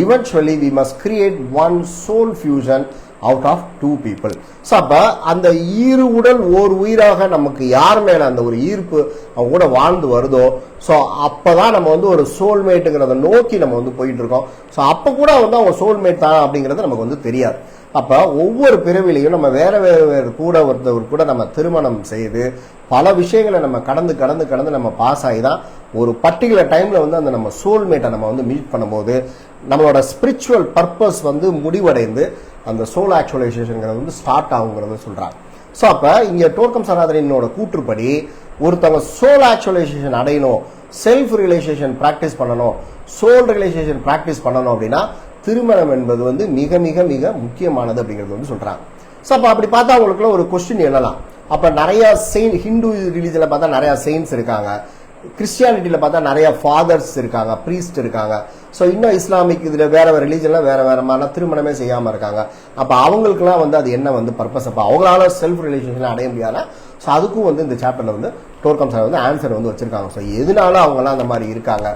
Eventually we must create one soul fusion out of two people. So அப்ப அந்த இரு உடல் ஓர் உயிராக நமக்கு யார் மேல அந்த ஒரு ஈர்ப்பு அவங்க கூட வாழ்ந்து வருதோ, ஸோ அப்பதான் நம்ம வந்து ஒரு சோல்மேட்டுங்கிறத நோக்கி நம்ம வந்து போயிட்டு இருக்கோம். ஸோ அப்ப கூட வந்து அவங்க சோல்மேட் தான் அப்படிங்கிறது நமக்கு வந்து தெரியாது. அப்ப ஒவ்வொரு பிறவிலையும் நம்ம வேற வேற கூட ஒருத்தவர் கூட நம்ம திருமணம் செய்து பல விஷயங்களை நம்ம கடந்து கடந்து கடந்து நம்ம பாஸ் ஆகி தான் ஒரு பர்டிகுலர் டைம்ல வந்து அந்த நம்ம சோல்மேட்டை நம்ம வந்து மீட் பண்ணும்போது நம்மளோட ஸ்பிரிச்சுவல் பர்பஸ் வந்து முடிவடைந்து அந்த சோல் ஆக்சுவலைசேஷன்ங்கிறது வந்து ஸ்டார்ட் ஆகுங்கிறத சொல்றாங்க. ஸோ அப்ப இங்க டோர்கம் சனாதனோட கூற்றுப்படி ஒருத்தவங்க சோல் ஆக்சுவலைசேஷன் அடையணும், செல்ஃப் ரியலைசேஷன் பிராக்டிஸ் பண்ணணும், சோல் ரியலைசேஷன் பிராக்டிஸ் பண்ணணும் அப்படின்னா திருமணம் என்பது வந்து மிக மிக மிக முக்கியமானது அப்படிங்கிறது வந்து சொல்றாங்க. ஸோ அப்போ அப்படி பார்த்தா அவங்களுக்குள்ள ஒரு கொஸ்டின் எழலாம். அப்ப நிறைய ஹிந்து ரிலீஜன்ல பார்த்தா நிறைய செயின்ஸ் இருக்காங்க, கிறிஸ்டியானிட்டியில பார்த்தா நிறைய ஃபாதர்ஸ் இருக்காங்க, பிரீஸ்ட் இருக்காங்க. ஸோ இன்னும் இஸ்லாமிக் இதுல வேற வேற ரிலீஜன்ல வேற வேற மாதிரி திருமணமே செய்யாம இருக்காங்க. அப்ப அவங்களுக்குலாம் வந்து அது என்ன வந்து பர்பஸ்? அப்ப அவங்களால செல்ஃப் ரிலேஷன்ஷிப் அடைய முடியாத. ஸோ அதுக்கும் வந்து இந்த சாப்டர்ல வந்து டோர்கம் சார் வந்து ஆன்சர் வந்து வச்சிருக்காங்க. ஸோ எதனால அவங்கலாம் அந்த மாதிரி இருக்காங்க,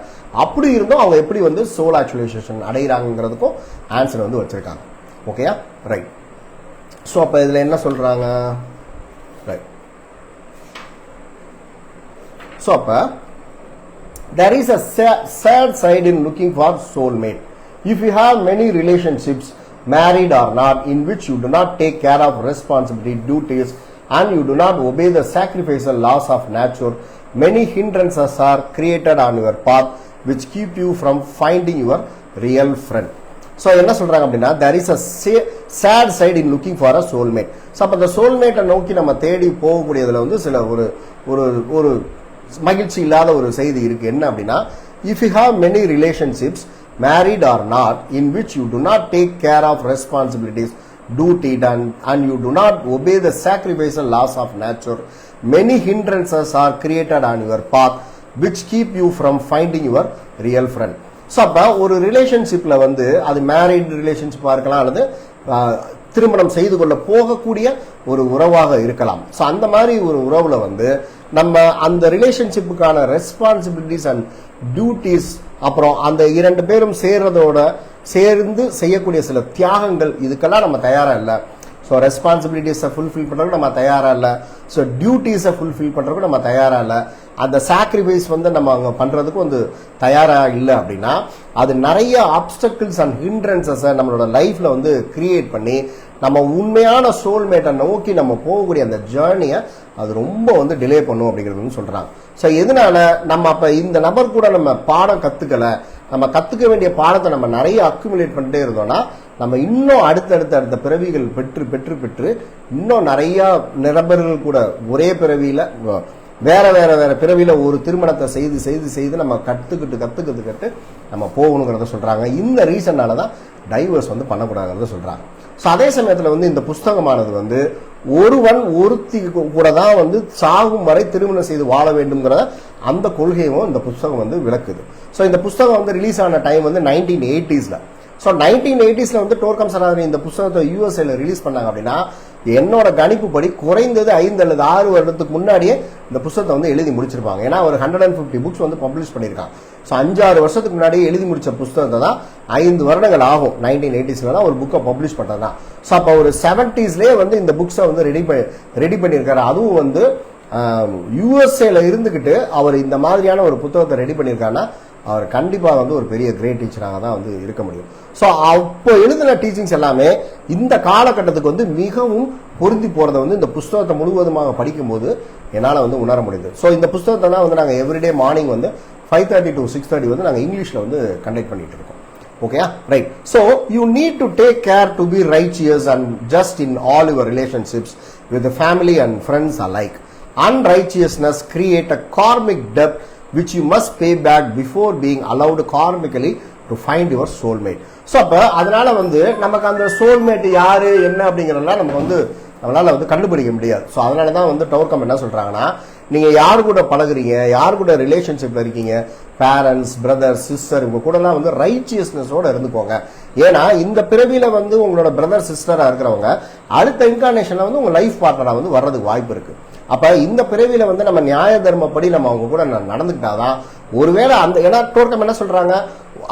அப்படி இருந்தும் அவங்க எப்படி வந்து சோல் ஆக்சுவலைசேஷன் அடைகிறாங்கிறதுக்கும் ஆன்சர் வந்து வச்சிருக்காங்க. ஓகேயா, ரைட். ஸோ அப்ப இதுல என்ன சொல்றாங்க, ரைட். ஸோ அப்ப there is a sad side in looking for soulmate. If you have many relationships, married or not, in which you do not take care of responsibility, duties, and you do not obey the sacrificial laws of nature, many hindrances are created on your path which keep you from finding your real friend. So என்ன சொல்றாங்க அப்படின்னா, there is a sad side in looking for a soulmate. So அப்ப அந்த soulmate நோக்கி நம்ம தேடி போகக்கூடியதுல வந்து சில ஒரு மகிழ்ச்சி இல்லாத ஒரு செய்தி இருக்கு. என்ன அப்படின்னா, if you have many relationships, married or not, in which you do not take care of responsibilities, duty, and you do not obey the sacrificial laws of nature, many hindrances are created on your path which keep you from finding your real friend. So அப்போ ஒரு ரிலேஷன்ஷிப்ல வந்து அது married ரிலேஷன்ஷிப்பாக இருக்கலாம் அல்லது திருமணம் செய்து கொள்ள போகக்கூடிய ஒரு உறவாக இருக்கலாம். ஸோ அந்த மாதிரி ஒரு உறவுல வந்து நம்ம அந்த ரிலேஷன்ஷிப்புக்கான ரெஸ்பான்சிபிலிட்டிஸ் அண்ட் டியூட்டிஸ், அப்புறம் அந்த இரண்டு பேரும் சேர்ந்து செய்யக்கூடிய சில தியாகங்கள், இதுக்கெல்லாம் நம்ம தயாரா இல்லை. ஸோ ரெஸ்பான்சிபிலிட்டிஸை ஃபுல்ஃபில் பண்ணுறதுக்கு நம்ம தயாரா இல்லை. ஸோ டியூட்டிஸை ஃபுல்ஃபில் பண்ணுறதுக்கு நம்ம தயாரா இல்லை. அந்த சாக்ரிஃபைஸ் வந்து நம்ம அங்கே பண்ணுறதுக்கு வந்து தயாரா இல்லை அப்படின்னா அது நிறைய ஆப்ஸ்டக்கிள்ஸ் அண்ட் ஹிண்ட்ரன்சஸை நம்மளோட லைஃப்ல வந்து கிரியேட் பண்ணி நம்ம உண்மையான சோல்மேட்டை நோக்கி நம்ம போகக்கூடிய அந்த ஜேர்னியை அது ரொம்ப வந்து டிலே பண்ணும் அப்படிங்கிறது வந்து சொல்றாங்க. ஸோ எதனால நம்ம அப்ப இந்த நபர் கூட நம்ம பாடம் கத்துக்கல, நம்ம கத்துக்க வேண்டிய பாடத்தை நம்ம நிறைய அக்குமுலேட் பண்ணிட்டே இருந்தோம்னா நம்ம இன்னும் அடுத்த பிறவிகள் பெற்று இன்னும் நிறைய நபர்கள் கூட ஒரே பிறவியில வேற பிறவியில ஒரு திருமணத்தை செய்து நம்ம கத்துக்கிட்டு நம்ம போகணுங்கிறத சொல்றாங்க. இந்த ரீசன்னாலதான் டைவர்ஸ் வந்து பண்ணக்கூடாதுங்கிறத சொல்றாங்க. ஸோ அதே சமயத்துல வந்து இந்த புஸ்தகமானது வந்து ஒருத்தி கூட தான் வந்து சாகும் வரை திருமணம் செய்து வாழ வேண்டும்ங்கிற அந்த கொள்கையும் இந்த புஸ்தகம் வந்து விளக்குது. ஸோ இந்த புஸ்தகம் வந்து ரிலீஸ் ஆன டைம் வந்து 1980s. ஸோ 1980s வந்து டோர்கம் சனாதனி இந்த புத்தகத்தை யூஎஸ்ஏல ரிலீஸ் பண்ணாங்க அப்படின்னா என்னோட கணிப்பு படி குறைந்தது 5 அல்லது 6 வருடத்துக்கு முன்னாடியே இந்த புத்தகத்தை வந்து எழுதி முடிச்சிருப்பாங்க. ஏன்னா ஒரு 150 புக்ஸ் வந்து பப்ளிஷ் பண்ணியிருக்காங்க. ஸோ 5-6 வருஷத்துக்கு முன்னாடியே எழுதி முடிச்ச புத்தகத்தை தான் 5 வருடங்கள் ஆகும் 1980s தான் ஒரு புக்கை பப்ளிஷ் பண்றதுதான். ஸோ அப்போ ஒரு 70sலேயே வந்து இந்த புக்ஸை வந்து ரெடி பண்ணியிருக்காரு. அதுவும் வந்து யூஎஸ்ஏல இருந்துகிட்டு அவர் இந்த மாதிரியான ஒரு புத்தகத்தை ரெடி பண்ணியிருக்காருன்னா அவர் கண்டிப்பாக வந்து ஒரு பெரிய கிரேட் டீச்சராக தான் வந்து இருக்க முடியும். ஸோ அப்போ எழுதின டீச்சிங்ஸ் எல்லாமே இந்த காலகட்டத்துக்கு வந்து மிகவும் பொருந்தி போகிறத வந்து இந்த புஸ்தகத்தை முழுவதுமாக படிக்கும்போது என்னால் வந்து உணர முடியுது. ஸோ இந்த புஸ்தகத்தை தான் வந்து நாங்கள் எவ்ரிடே மார்னிங் வந்து 5:30 to 6:30 வந்து நாங்கள் இங்கிலீஷில் வந்து கண்டக்ட் பண்ணிட்டு இருக்கோம். Okay, right. So you need to take care to be righteous and just in all your relationships with family and friends alike. Unrighteousness create a karmic debt which you must pay back before being allowed karmically to find your soulmate. So அப்போ அதனால வந்து நமக்கு அந்த soulmate யாரு என்ன அப்படிங்கிறதெல்லாம் நம்ம வந்து நம்மளால வந்து கண்டுபிடிக்க முடியாது. ஸோ அதனால தான் வந்து டோர்கம் என்ன சொல்றாங்கன்னா, நீங்க யாரு கூட பழகுறீங்க, யாரு கூட ரிலேஷன்ஷிப்ல இருக்கீங்க, பேரண்ட்ஸ், பிரதர், சிஸ்டர், இவங்க கூடலாம் வந்து ரைச்சியஸ்னஸோட இருந்துக்கோங்க. ஏன்னா இந்த பிறவியில வந்து உங்களோட பிரதர் சிஸ்டரா இருக்கிறவங்க அடுத்த இன்கார்னேஷன்ல வந்து உங்க லைஃப் பார்ட்னரா வந்து வர்றதுக்கு வாய்ப்பு இருக்கு. அப்ப இந்த பிறவியில வந்து நம்ம நியாய தர்மப்படி நம்ம அவங்க கூட நடந்துக்கிட்டாதான் ஒருவேளை அந்த, ஏன்னா டோர்க்கம் என்ன சொல்றாங்க,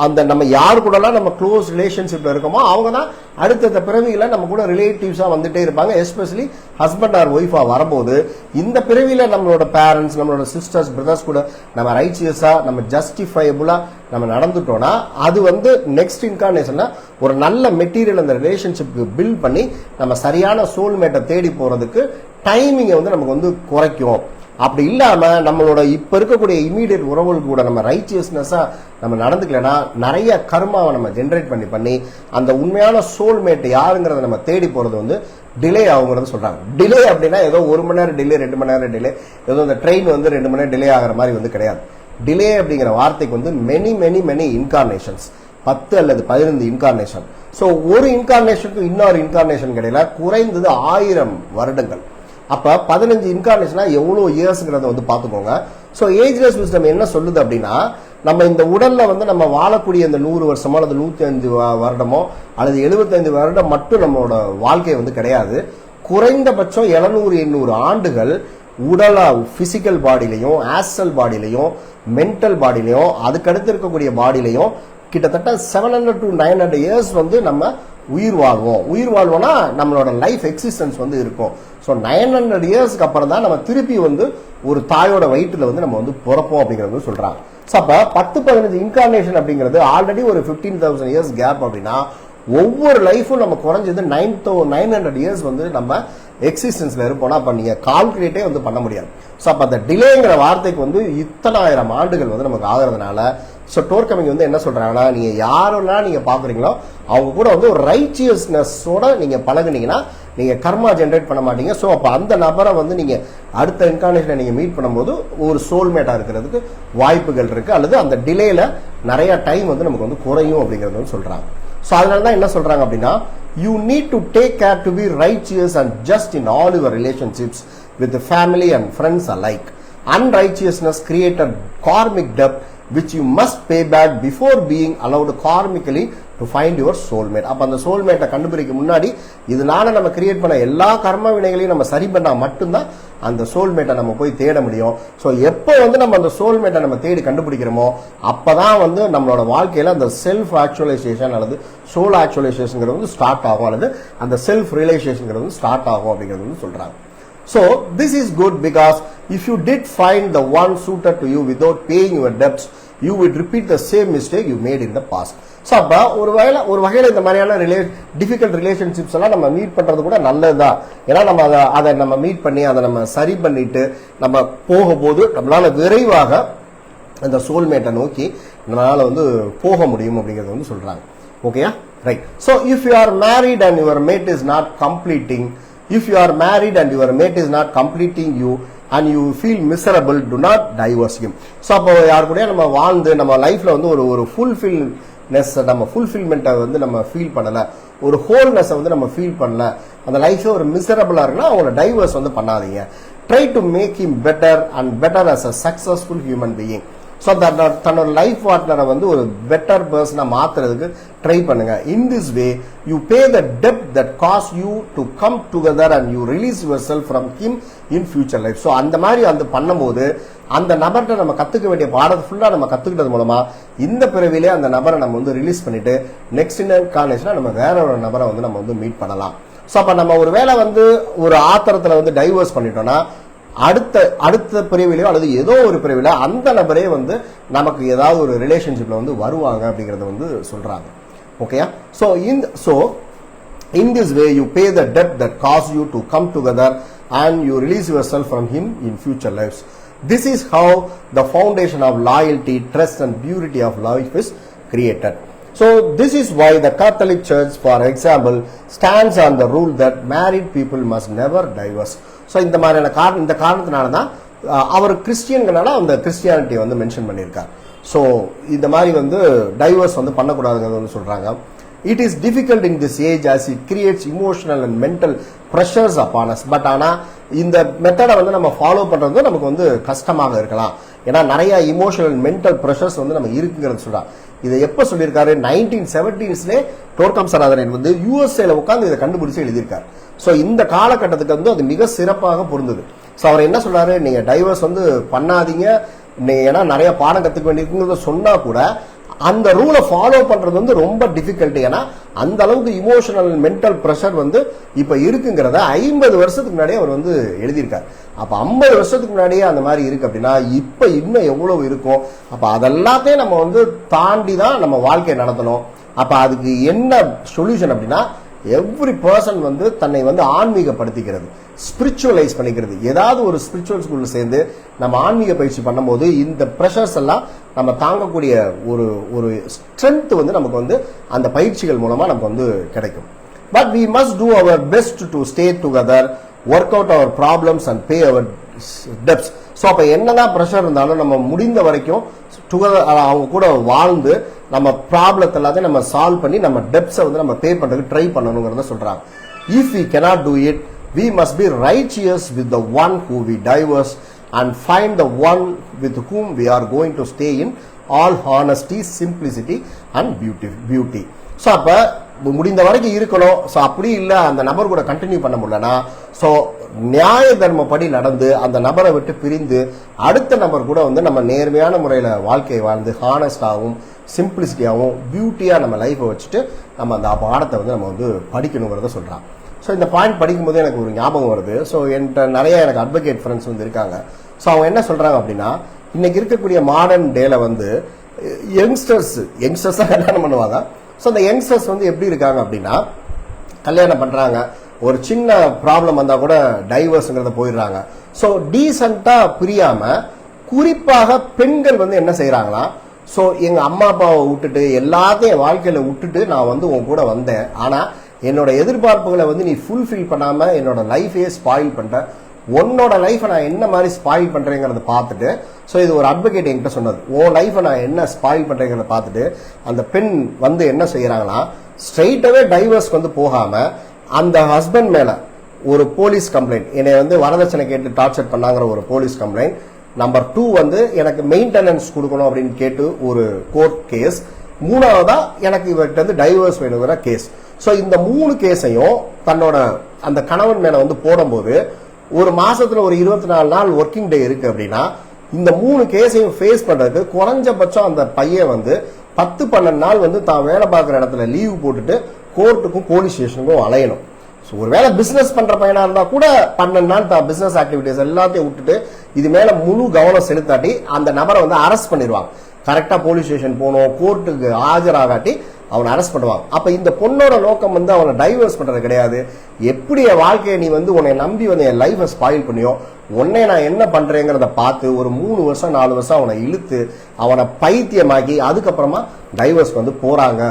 அந்த நம்ம யாரு கூடலாம் நம்ம க்ளோஸ் ரிலேஷன்ஷிப்ல இருக்கோமோ அவங்க தான் அடுத்த பிறவியில நம்ம கூட ரிலேட்டிவ்ஸா வந்துட்டே இருப்பாங்க. எஸ்பெஷலி ஹஸ்பண்ட் ஆர் ஒய்ஃபா வரும்போது இந்த பிறவியில நம்மளோட பேரண்ட்ஸ், நம்மளோட சிஸ்டர்ஸ், பிரதர்ஸ் கூட நம்ம ரைச்சியஸா, நம்ம ஜஸ்டிஃபைபிளா நம்ம நடந்துட்டோம்னா அது வந்து நெக்ஸ்ட் இன்கார்னேஷன்ல ஒரு நல்ல மெட்டீரியல் அந்த ரிலேஷன்ஷிப்க்கு பில்ட் பண்ணி நம்ம சரியான சோல்மேட்டை தேடி போறதுக்கு டைமிங்கை வந்து நமக்கு வந்து குறைக்கும். அப்படி இல்லாம நம்மளோட இப்ப இருக்கக்கூடிய இமீடியட் உறவுகள் கூட நம்ம ரைச்சியஸ்னஸா நம்ம நடந்துக்கலன்னா நிறைய கர்மாவை நம்ம ஜென்ரேட் பண்ணி அந்த உண்மையான சோல்மேட் யாருங்கிறத நம்ம தேடி போறது வந்து டிலே ஆகுங்கிறது சொல்றாங்க. டிலே அப்படின்னா ஏதோ 1 மணி நேரம் டிலே, 2 மணி நேரம் டிலே, ஏதோ இந்த ட்ரெயின் வந்து 2 மணி நேரம் டிலே ஆகிற மாதிரி வந்து கிடையாது. டிலே அப்படிங்கிற வார்த்தைக்கு வந்து மெனி இன்கார்னேஷன்ஸ், 10 அல்லது 15 இன்கார்னேஷன். ஸோ ஒரு இன்கார்னேஷனுக்கு இன்னொரு இன்கார்னேஷன் கிடையில குறைந்தது 1000 வருடங்கள். அப்ப 15 இன்கார்னேஷனா எவ்வளவு இயர்ஸ்ங்கிறத வந்து பாத்துக்கோங்க. ஸோ ஏஜ்லெஸ் விஸ்டம் என்ன சொல்லுது அப்படின்னா, நம்ம இந்த உடல்ல வந்து நம்ம வாழக்கூடிய இந்த 100 வருஷமோ அல்லது 105 வருடமோ அல்லது 75 வருடம் மட்டும் நம்மளோட வாழ்க்கை வந்து கிடையாது. குறைந்தபட்சம் 700-800 ஆண்டுகள் உடலா பிசிக்கல் பாடியிலையும், ஆஸ்ட்ரல் பாடியிலையும், மென்டல் பாடியிலையும், அதுக்கடுத்து இருக்கக்கூடிய பாடியிலையும் கிட்டத்தட்ட 700 to 900 இயர்ஸ் வந்து நம்ம உயிர் வாழ்வோம். உயிர் வாழ்வோம்னா நம்மளோட லைஃப் எக்ஸிஸ்டன்ஸ் வந்து இருக்கும். ஸோ 900 இயர்ஸ்க்கு அப்புறம் தான் நம்ம திருப்பி வந்து ஒரு தாயோட வயிற்றுல வந்து நம்ம வந்து பிறப்போம் அப்படிங்கிறது சொல்றாங்க. ஸோ அப்ப 10-15 இன்கார்னேஷன் அப்படிங்கிறது ஆல்ரெடி ஒரு 15,000 இயர்ஸ் கேப் அப்படின்னா ஒவ்வொரு லைஃபும் நம்ம குறைஞ்சது 900 இயர்ஸ் வந்து நம்ம எக்ஸிஸ்டன்ஸ்ல இருப்போம்னா அப்ப நீங்க கால்குலேட்டே வந்து பண்ண முடியாது. ஸோ அப்ப அந்த டிலேங்கிற வார்த்தைக்கு வந்து இத்தனை ஆயிரம் ஆண்டுகள் வந்து நமக்கு ஆகிறதுனால ஸோ டோர்கமிங் வந்து என்ன சொல்றாங்கன்னா, நீங்க யாரெல்லாம் நீங்க பாக்குறீங்களோ அவங்க கூட வந்து ஒரு ரைச்சியஸ்னஸோட நீங்க பழகுனீங்கன்னா நீங்க கர்மா ஜென்ரேட் பண்ண மாட்டீங்க. ஸோ அப்ப அந்த நபரை வந்து நீங்க அடுத்த இன்கார்னேஷனை நீங்க மீட் பண்ணும்போது ஒரு சோல்மேட்டா இருக்கிறதுக்கு வாய்ப்புகள் இருக்கு, அல்லது அந்த டிலேல நிறைய டைம் வந்து நமக்கு வந்து குறையும் அப்படிங்கறது வந்து சொல்றாங்க. ஸோ அதனாலதான் என்ன சொல்றாங்க அப்படின்னா, you need to take care to be righteous and just in all your relationships with the family and friends alike. Unrighteousness create a karmic debt which you must pay back before being allowed karmically to find your soulmate. அப்ப அந்த சோல்மேட்டை கண்டுபிடிக்க முன்னாடி இதனால நம்ம create பண்ண எல்லா கர்ம வினைகளையும் நம்ம சரி பண்ணா மட்டும்தான் அந்த சோல்மேட்டை நம்ம போய் தேட முடியும். ஸோ எப்போ வந்து நம்ம அந்த சோல்மேட்டை நம்ம தேடி கண்டுபிடிக்கிறோமோ அப்பதான் வந்து நம்மளோட வாழ்க்கையில அந்த செல்ஃப் ஆக்சுவலைசேஷன் அல்லது சோல் ஆக்சுவலைசேஷன் வந்து ஸ்டார்ட் ஆகும், அல்லது அந்த செல்ஃப் ரியலைசேஷன் வந்து ஸ்டார்ட் ஆகும் அப்படிங்கிறது வந்து சொல்றாங்க. So this is good because if you did find the one suited to you without paying your debts, you would repeat the same mistake you made in the past. So அப்ப ஒரு வகையில இந்த மாதிரியான difficult relationships எல்லாம் நம்ம meet பண்றது கூட நல்லதுதான். ஏன்னா நம்ம அதை நம்ம மீட் பண்ணி அதை நம்ம சரி பண்ணிட்டு நம்ம போகும்போது நம்மளால விரைவாக அந்த சோல்மேட்டை நோக்கி நம்மளால வந்து போக முடியும் அப்படிங்கறது வந்து சொல்றாங்க. ஓகேயா, right. So if you are married and your mate is not completing you and you feel miserable, do not divorce him. So அப்போ யார் கூட நம்ம வாழ்ந்து நம்ம லைஃப்ல வந்து ஒரு ஃபுல்ஃபில்மெண்ட்டை வந்து நம்ம ஃபீல் பண்ணல, ஒரு ஹோல்னஸ் வந்து நம்ம ஃபீல் பண்ணல, அந்த லைஃப்ல ஒரு மிசரபிளா இருக்குன்னா அவங்கள டைவர்ஸ் வந்து பண்ணாதீங்க. Try to make him better and better as a successful human being. So தன்னோட லைஃப் பார்ட்னரை வந்து ஒரு பெட்டர் பர்சனா மாத்துறதுக்கு ட்ரை பண்ணுங்க. In this way you pay the டெப்ட் that cause you to come together and you release yourself from him in future life. So அந்த மாதிரி அந்த பண்ணும்போது அந்த நபர்கிட்ட நம்ம கத்துக்க வேண்டிய பாடத்தை ஃபுல்லா நம்ம கத்துக்கிட்டது மூலமா இந்த பிறவிலே அந்த நபரை நம்ம வந்து ரிலீஸ் பண்ணிட்டு நெக்ஸ்ட் இன்கார்னேஷனா நம்ம வேற ஒரு நபரை வந்து நம்ம வந்து மீட் பண்ணலாம். ஸோ அப்ப நம்ம ஒரு வேளை வந்து ஒரு ஆத்திரத்துல வந்து டைவர்ஸ் பண்ணிட்டோம்னா அடுத்த பிரிவிலையோ அல்லது ஏதோ ஒரு பிரிவில் அந்த நபரே வந்து நமக்கு ஏதாவது ஒரு ரிலேஷன்ஷிப்ல வந்து வருவாங்க அப்படிங்கறத வந்து சொல்றாங்க. ஓகேயா? So in this way you pay the debt that caused you to come together and you release yourself from him in future lives. This is how the foundation of loyalty, trust and purity of life is created. So this is why the Catholic Church, for example, stands on the rule that married people must never divorce. So இந்த காரணத்தினால தான் அவர் கிறிஸ்டியன்கனால அந்த Christianity வந்து mention பண்ணியிருக்கார். So இந்த மாதிரி வந்து divorce வந்து பண்ணக்கூடாதுங்கிறது வந்து சொல்றாங்க. It is difficult in this age as it creates emotional and mental pressures upon us. But ஆனா இந்த மெத்தடை வந்து நம்ம ஃபாலோ பண்றது நமக்கு வந்து கஷ்டமாக இருக்கலாம். ஏன்னா நிறைய இமோஷனல் மென்டல் ப்ரெஷர்ஸ் வந்து நம்ம இருக்குங்கிறது சொல்றாங்க. இதை எப்ப சொல்லியிருக்காரு? 1970s டோர்கம் சனாதனன் வந்து யூஎஸ்ஏல உட்கார்ந்து இதை கண்டுபிடிச்சு எழுதியிருக்காரு. ஸோ இந்த காலகட்டத்துக்கு வந்து அது மிக சிறப்பாக பொருந்தது. ஸோ அவர் என்ன சொல்றாரு? நீங்க டைவர்ஸ் வந்து பண்ணாதீங்க, நீங்க ஏன்னா நிறைய பாடம் கத்துக்க வேண்டியிருக்குங்கிறத சொன்னா கூட அந்த ரூலை ஃபாலோ பண்றது வந்து ரொம்ப டிஃபிகல்ட். ஏன்னா அந்த அளவுக்கு இமோஷனல் மென்டல் ப்ரெஷர் வந்து இப்ப இருக்குங்கிறத 50 வருஷத்துக்கு முன்னாடியே அவர் வந்து எழுதியிருக்காரு. அப்ப 50 வருஷத்துக்கு முன்னாடியே அந்த மாதிரி இருக்கு அப்படின்னா இப்ப இன்னும் எவ்வளவு இருக்கும்? அப்ப அதெல்லாத்தையும் நம்ம வந்து தாண்டி தான் நம்ம வாழ்க்கையை நடத்தணும். அப்ப அதுக்கு என்ன சொல்யூஷன் அப்படின்னா எவ்ரி பர்சன் வந்து தன்னை வந்து ஆன்மீகப்படுத்திக்கிறது, ஸ்பிரிச்சுவலைஸ் பண்ணிக்கிறது. ஏதாவது ஒரு ஸ்பிரிச்சுவல் ஸ்கூல்ல சேர்ந்து நம்ம ஆன்மீக பயிற்சி பண்ணும்போது இந்த ப்ரெஷர்ஸ் எல்லாம் நம்ம தாங்கக்கூடிய ஒரு ஸ்ட்ரென்த் வந்து நமக்கு வந்து அந்த பயிற்சிகள் மூலமா நமக்கு வந்து கிடைக்கும். But we must do our best to stay together, work out our problems and pay our debts. So அப்ப என்னதான் ப்ரெஷர் இருந்தாலும் நம்ம முடிந்த வரைக்கும் அவங்க கூட வாழ்ந்து நம்ம ப்ராப்ளத்தை எல்லாத்தையும் நம்ம சால்வ் பண்ணி நம்ம டெப்ஸை வந்து நம்ம பே பண்றதுக்கு ட்ரை பண்ணணுங்கிறத சொல்றாங்க. If we cannot do it, we must be righteous with the one who we divorce and find the one with whom we are going to stay in all honesty, simplicity and beauty. So அப்ப முடிந்த வரைக்கும் இருக்கணும். So அப்படி இல்லை அந்த நபர் கூட continue பண்ண முடியலன்னா ஸோ நியாய தர்மப்படி நடந்து அந்த நபரை விட்டு பிரிந்து அடுத்த நபர் கூட வந்து நம்ம நேர்மையான முறையில் வாழ்க்கையை வாழ்ந்து ஹானஸ்டாகவும் சிம்பிளிசிட்டியாகவும் பியூட்டியாக நம்ம லைஃப்பை வச்சுட்டு நம்ம அந்த பாடத்தை வந்து நம்ம வந்து படிக்கணுங்கிறத சொல்கிறாங்க. ஸோ இந்த பாயிண்ட் படிக்கும்போது எனக்கு ஒரு ஞாபகம் வருது. ஸோ என்கிட்ட நிறைய எனக்கு அட்வொகேட் ஃப்ரெண்ட்ஸ் வந்து இருக்காங்க. ஸோ அவங்க என்ன சொல்கிறாங்க அப்படின்னா இன்னைக்கு இருக்கக்கூடிய மாடர்ன் டேல வந்து யங்ஸ்டர்ஸ் தான் கல்யாணம் பண்ணுவாங்க. ஸோ அந்த யங்ஸ்டர்ஸ் வந்து எப்படி இருக்காங்க அப்படின்னா கல்யாணம் பண்ணுறாங்க, ஒரு சின்ன ப்ராப்ளம் வந்தால் கூட டைவர்ஸுங்கிறத போயிடுறாங்க. ஸோ டீசெண்டாக பிரியாம குறிப்பாக பெண்கள் வந்து என்ன செய்கிறாங்களா, ஸோ எங்கள் அம்மா அப்பாவை விட்டுட்டு எல்லாத்தையும் வாழ்க்கையில் விட்டுட்டு நான் வந்து உன் கூட வந்தேன், ஆனால் என்னோட எதிர்பார்ப்புகளை வந்து நீ ஃபுல்ஃபில் பண்ணாமல் என்னோட லைஃபையே ஸ்பாயில் பண்ணிட்ட, உன்னோட லைஃபை நான் என்ன மாதிரி ஸ்பாயில் பண்றேங்கிறத பார்த்துட்டு, ஸோ இது ஒரு அட்வொகேட் என்கிட்ட சொன்னது, உன் லைஃபை நான் என்ன ஸ்பாயில் பண்றேங்கிறத பார்த்துட்டு அந்த பெண் வந்து என்ன செய்யறாங்கன்னா ஸ்ட்ரெயிட்டாவே டைவர்ஸ்க்கு வந்து போகாம அந்த ஹஸ்பண்ட் மேல ஒரு போலீஸ் கம்ப்ளைண்ட், என்னை வந்து வரதட்சணை கேட்டு டார்ச்சர் பண்ணாங்கிற ஒரு போலீஸ் கம்ப்ளைண்ட், நம்பர் 2 வந்து எனக்கு மெயின்டெனன்ஸ் கொடுக்கணும் அப்படின்னு கேட்டு ஒரு கோர்ட் கேஸ், மூணாவதா எனக்கு இவர்கிட்ட வந்து டைவர்ஸ் வேணுங்கிற கேஸ். ஸோ இந்த 3 கேஸையும் தன்னோட அந்த கணவன் மேல வந்து போடும்போது ஒரு மாசத்துல ஒரு 24 நாள் ஒர்க்கிங் டே இருக்கு அப்படின்னா இந்த 3 கேஸையும் ஃபேஸ் பண்றதுக்கு குறைஞ்சபட்சம் அந்த பையன் வந்து 10-12 நாள் வந்து தான் வேலை பார்க்குற இடத்துல லீவ் போட்டுட்டு கோர்ட்டுக்கும் போலீஸ் ஸ்டேஷனுக்கும் அலையணும். ஸோ ஒரு வேலை பிசினஸ் பண்ற பையனா இருந்தா கூட 12 நாள் தான் பிசினஸ் ஆக்டிவிட்டிஸ் எல்லாத்தையும் விட்டுட்டு இது மேல முழு கவனம் செலுத்தாட்டி அந்த நபரை வந்து அரெஸ்ட் பண்ணிடுவாங்க. கரெக்டா போலீஸ் ஸ்டேஷன் போகணும், கோர்ட்டுக்கு ஆஜராகாட்டி அவனை அரெஸ்ட் பண்ணுவாங்க. அப்ப இந்த பொண்ணோட நோக்கம் வந்து அவனை டைவர்ஸ் பண்றது கிடையாது, எப்படி என் வாழ்க்கையை நீ வந்து உன்னை நம்பி வந்து என் லைஃபை ஸ்பாயில் பண்ணியோ உன்னை நான் என்ன பண்றேங்கிறத பார்த்து ஒரு 3 வருஷம் 4 வருஷம் அவனை இழுத்து அவனை பைத்தியமாக்கி அதுக்கப்புறமா டைவர்ஸ் வந்து போறாங்க.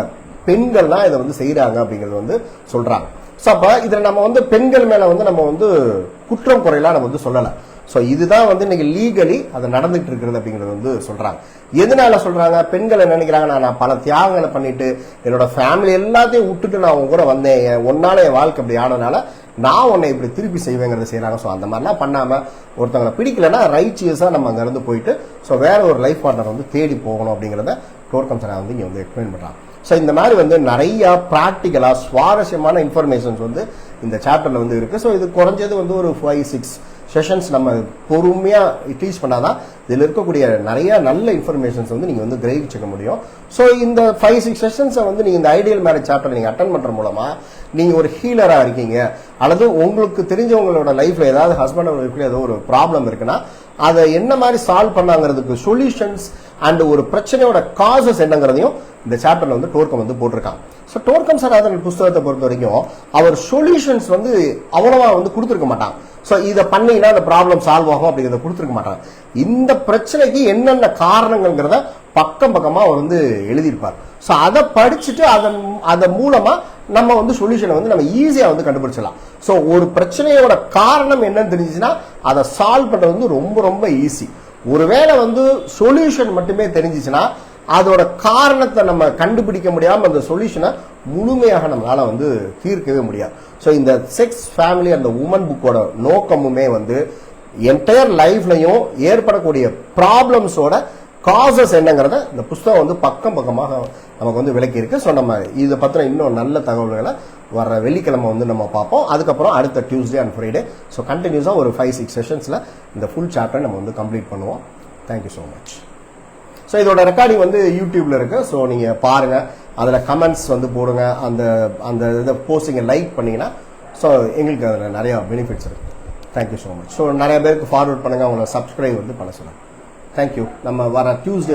பெண்கள் தான் இதை வந்து செய்யறாங்க அப்படிங்கறது வந்து சொல்றாங்க. ஸோ அப்ப இதுல நம்ம வந்து பெண்கள் மேல வந்து நம்ம வந்து குற்றம் குறையெல்லாம் நம்ம வந்து சொல்லல. ஸோ இதுதான் வந்து இன்னைக்கு லீகலி அது நடந்துட்டு இருக்கிறது அப்படிங்கறது வந்து சொல்றாங்க. எதனால சொல்றாங்க? பெண்கள் என்ன நினைக்கிறாங்க, நான் பல தியாகங்களை பண்ணிட்டு என்னோட ஃபேமிலி எல்லாத்தையும் விட்டுட்டு நான் உங்க கூட வந்தேன், ஒன்னால என் வாழ்க்கை அப்படி ஆனதுனால நான் உன்னை இப்படி திருப்பி செய்வேங்கிறத செய்யறாங்க. ஸோ அந்த மாதிரிலாம் பண்ணாம ஒருத்தவங்களை பிடிக்கலன்னா ரைச்சியஸா நம்ம அங்க இருந்து போயிட்டு ஸோ வேற ஒரு லைஃப் பார்ட்னர் வந்து தேடி போகணும் அப்படிங்கிறத டோர்கம் சனா வந்து இங்க வந்து எக்ஸ்பிளைன் பண்றாங்க. ஸோ இந்த மாதிரி வந்து நிறைய பிராக்டிக்கலா சுவாரஸ்யமான இன்ஃபர்மேஷன்ஸ் வந்து இந்த சாப்டர்ல வந்து இருக்கு. ஸோ இது குறைஞ்சது வந்து ஒரு 5-6 செஷன்ஸ் நம்ம பொறுமையா டீச் பண்ணாதான் இதுல இருக்கக்கூடிய நிறைய நல்ல இன்ஃபர்மேஷன்ஸ் வந்து நீங்க வந்து கிரகிச்சுக்க முடியும். ஸோ இந்த 5-6 செஷன்ஸை வந்து நீங்க இந்த ஐடியல் மேரேஜ் சாப்டர் நீங்க அட்டன் பண்ற மூலமா நீங்க ஒரு ஹீலரா இருக்கீங்க, அல்லது உங்களுக்கு தெரிஞ்சவங்களோட லைஃப்ல ஏதாவது ஹஸ்பண்ட் அண்ட் ஒய்ஃப்ல ஏதோ ஒரு ப்ராப்ளம் இருக்குன்னா அதை என்ன மாதிரி சால்வ் பண்ணாங்கிறதுக்கு சொல்யூஷன்ஸ் அண்ட் ஒரு பிரச்சனையோட காசஸ் என்னங்கிறதையும் இந்த சாப்டர்ல வந்து டோர்க்கம் வந்து போட்டிருக்காங்க. ஸோ டோர்க்கம் சராதரன் புஸ்தகத்தை பொறுத்த வரைக்கும் அவர் சொல்யூஷன்ஸ் வந்து அவ்வளவா வந்து கொடுத்துருக்க மாட்டாங்க. ஸோ இதை பண்ணீங்கன்னா அந்த ப்ராப்ளம் சால்வ் ஆகும் அப்படிங்கிறத கொடுத்துருக்க மாட்டாங்க. இந்த பிரச்சனைக்கு என்னென்ன காரணங்கள்ங்கிறத பக்கமா அவர் வந்து எழுதியிருப்பார். ஸோ அதை படிச்சுட்டு அதன் மூலமா நம்ம வந்து சொல்யூஷனை வந்து நம்ம ஈஸியா வந்து கண்டுபிடிச்சலாம். ஸோ ஒரு பிரச்சனையோட காரணம் என்னன்னு தெரிஞ்சுச்சுன்னா அதை சால்வ் பண்றது வந்து ரொம்ப ரொம்ப ஈஸி. ஒருவேளை வந்து சொல்யூஷன் மட்டுமே தெரிஞ்சிச்சுன்னா அதோட காரணத்தை நம்ம கண்டுபிடிக்க முடியாம அந்த சொல்யூஷனை முழுமையாக நம்மளால வந்து தீர்க்கவே முடியாது. ஸோ இந்த செக்ஸ் ஃபேமிலி அந்த உமன் புக்கோட நோக்கமுமே வந்து என்டையர் லைஃப்லையும் ஏற்படக்கூடிய ப்ராப்ளம்ஸோட காசஸ் என்னங்கிறத இந்த புஸ்தகம் வந்து பக்கமாக நமக்கு வந்து விளக்கி இருக்கு. ஸோ நம்ம இதை பத்தின இன்னும் நல்ல தகவல்களை வர வெள்ளிக்கிழமை வந்து நம்ம பார்ப்போம். அதுக்கப்புறம் அடுத்த டியூஸ்டே அண்ட் ஃப்ரைடே ஸோ கண்டினியூஸாக ஒரு 5-6 செஷன்ஸில் இந்த ஃபுல் சாப்டர் நம்ம வந்து கம்ப்ளீட் பண்ணுவோம். Thank you so much. ஸோ இதோட ரெக்கார்டிங் வந்து யூடியூப்ல இருக்கு. ஸோ நீங்க பாருங்க, அதில் கமெண்ட்ஸ் வந்து போடுங்க, அந்த இதை போஸ்டிங்கை லைக் பண்ணீங்கன்னா ஸோ எங்களுக்கு அதில் நிறைய பெனிஃபிட்ஸ் இருக்கு. Thank you so much. ஸோ நிறைய பேருக்கு ஃபார்வர்ட் பண்ணுங்க, அவங்கள சப்ஸ்கிரைப் வந்து பண்ண சொல்லுங்க. தேங்க்யூ. நம்ம வர டியூஸ்டே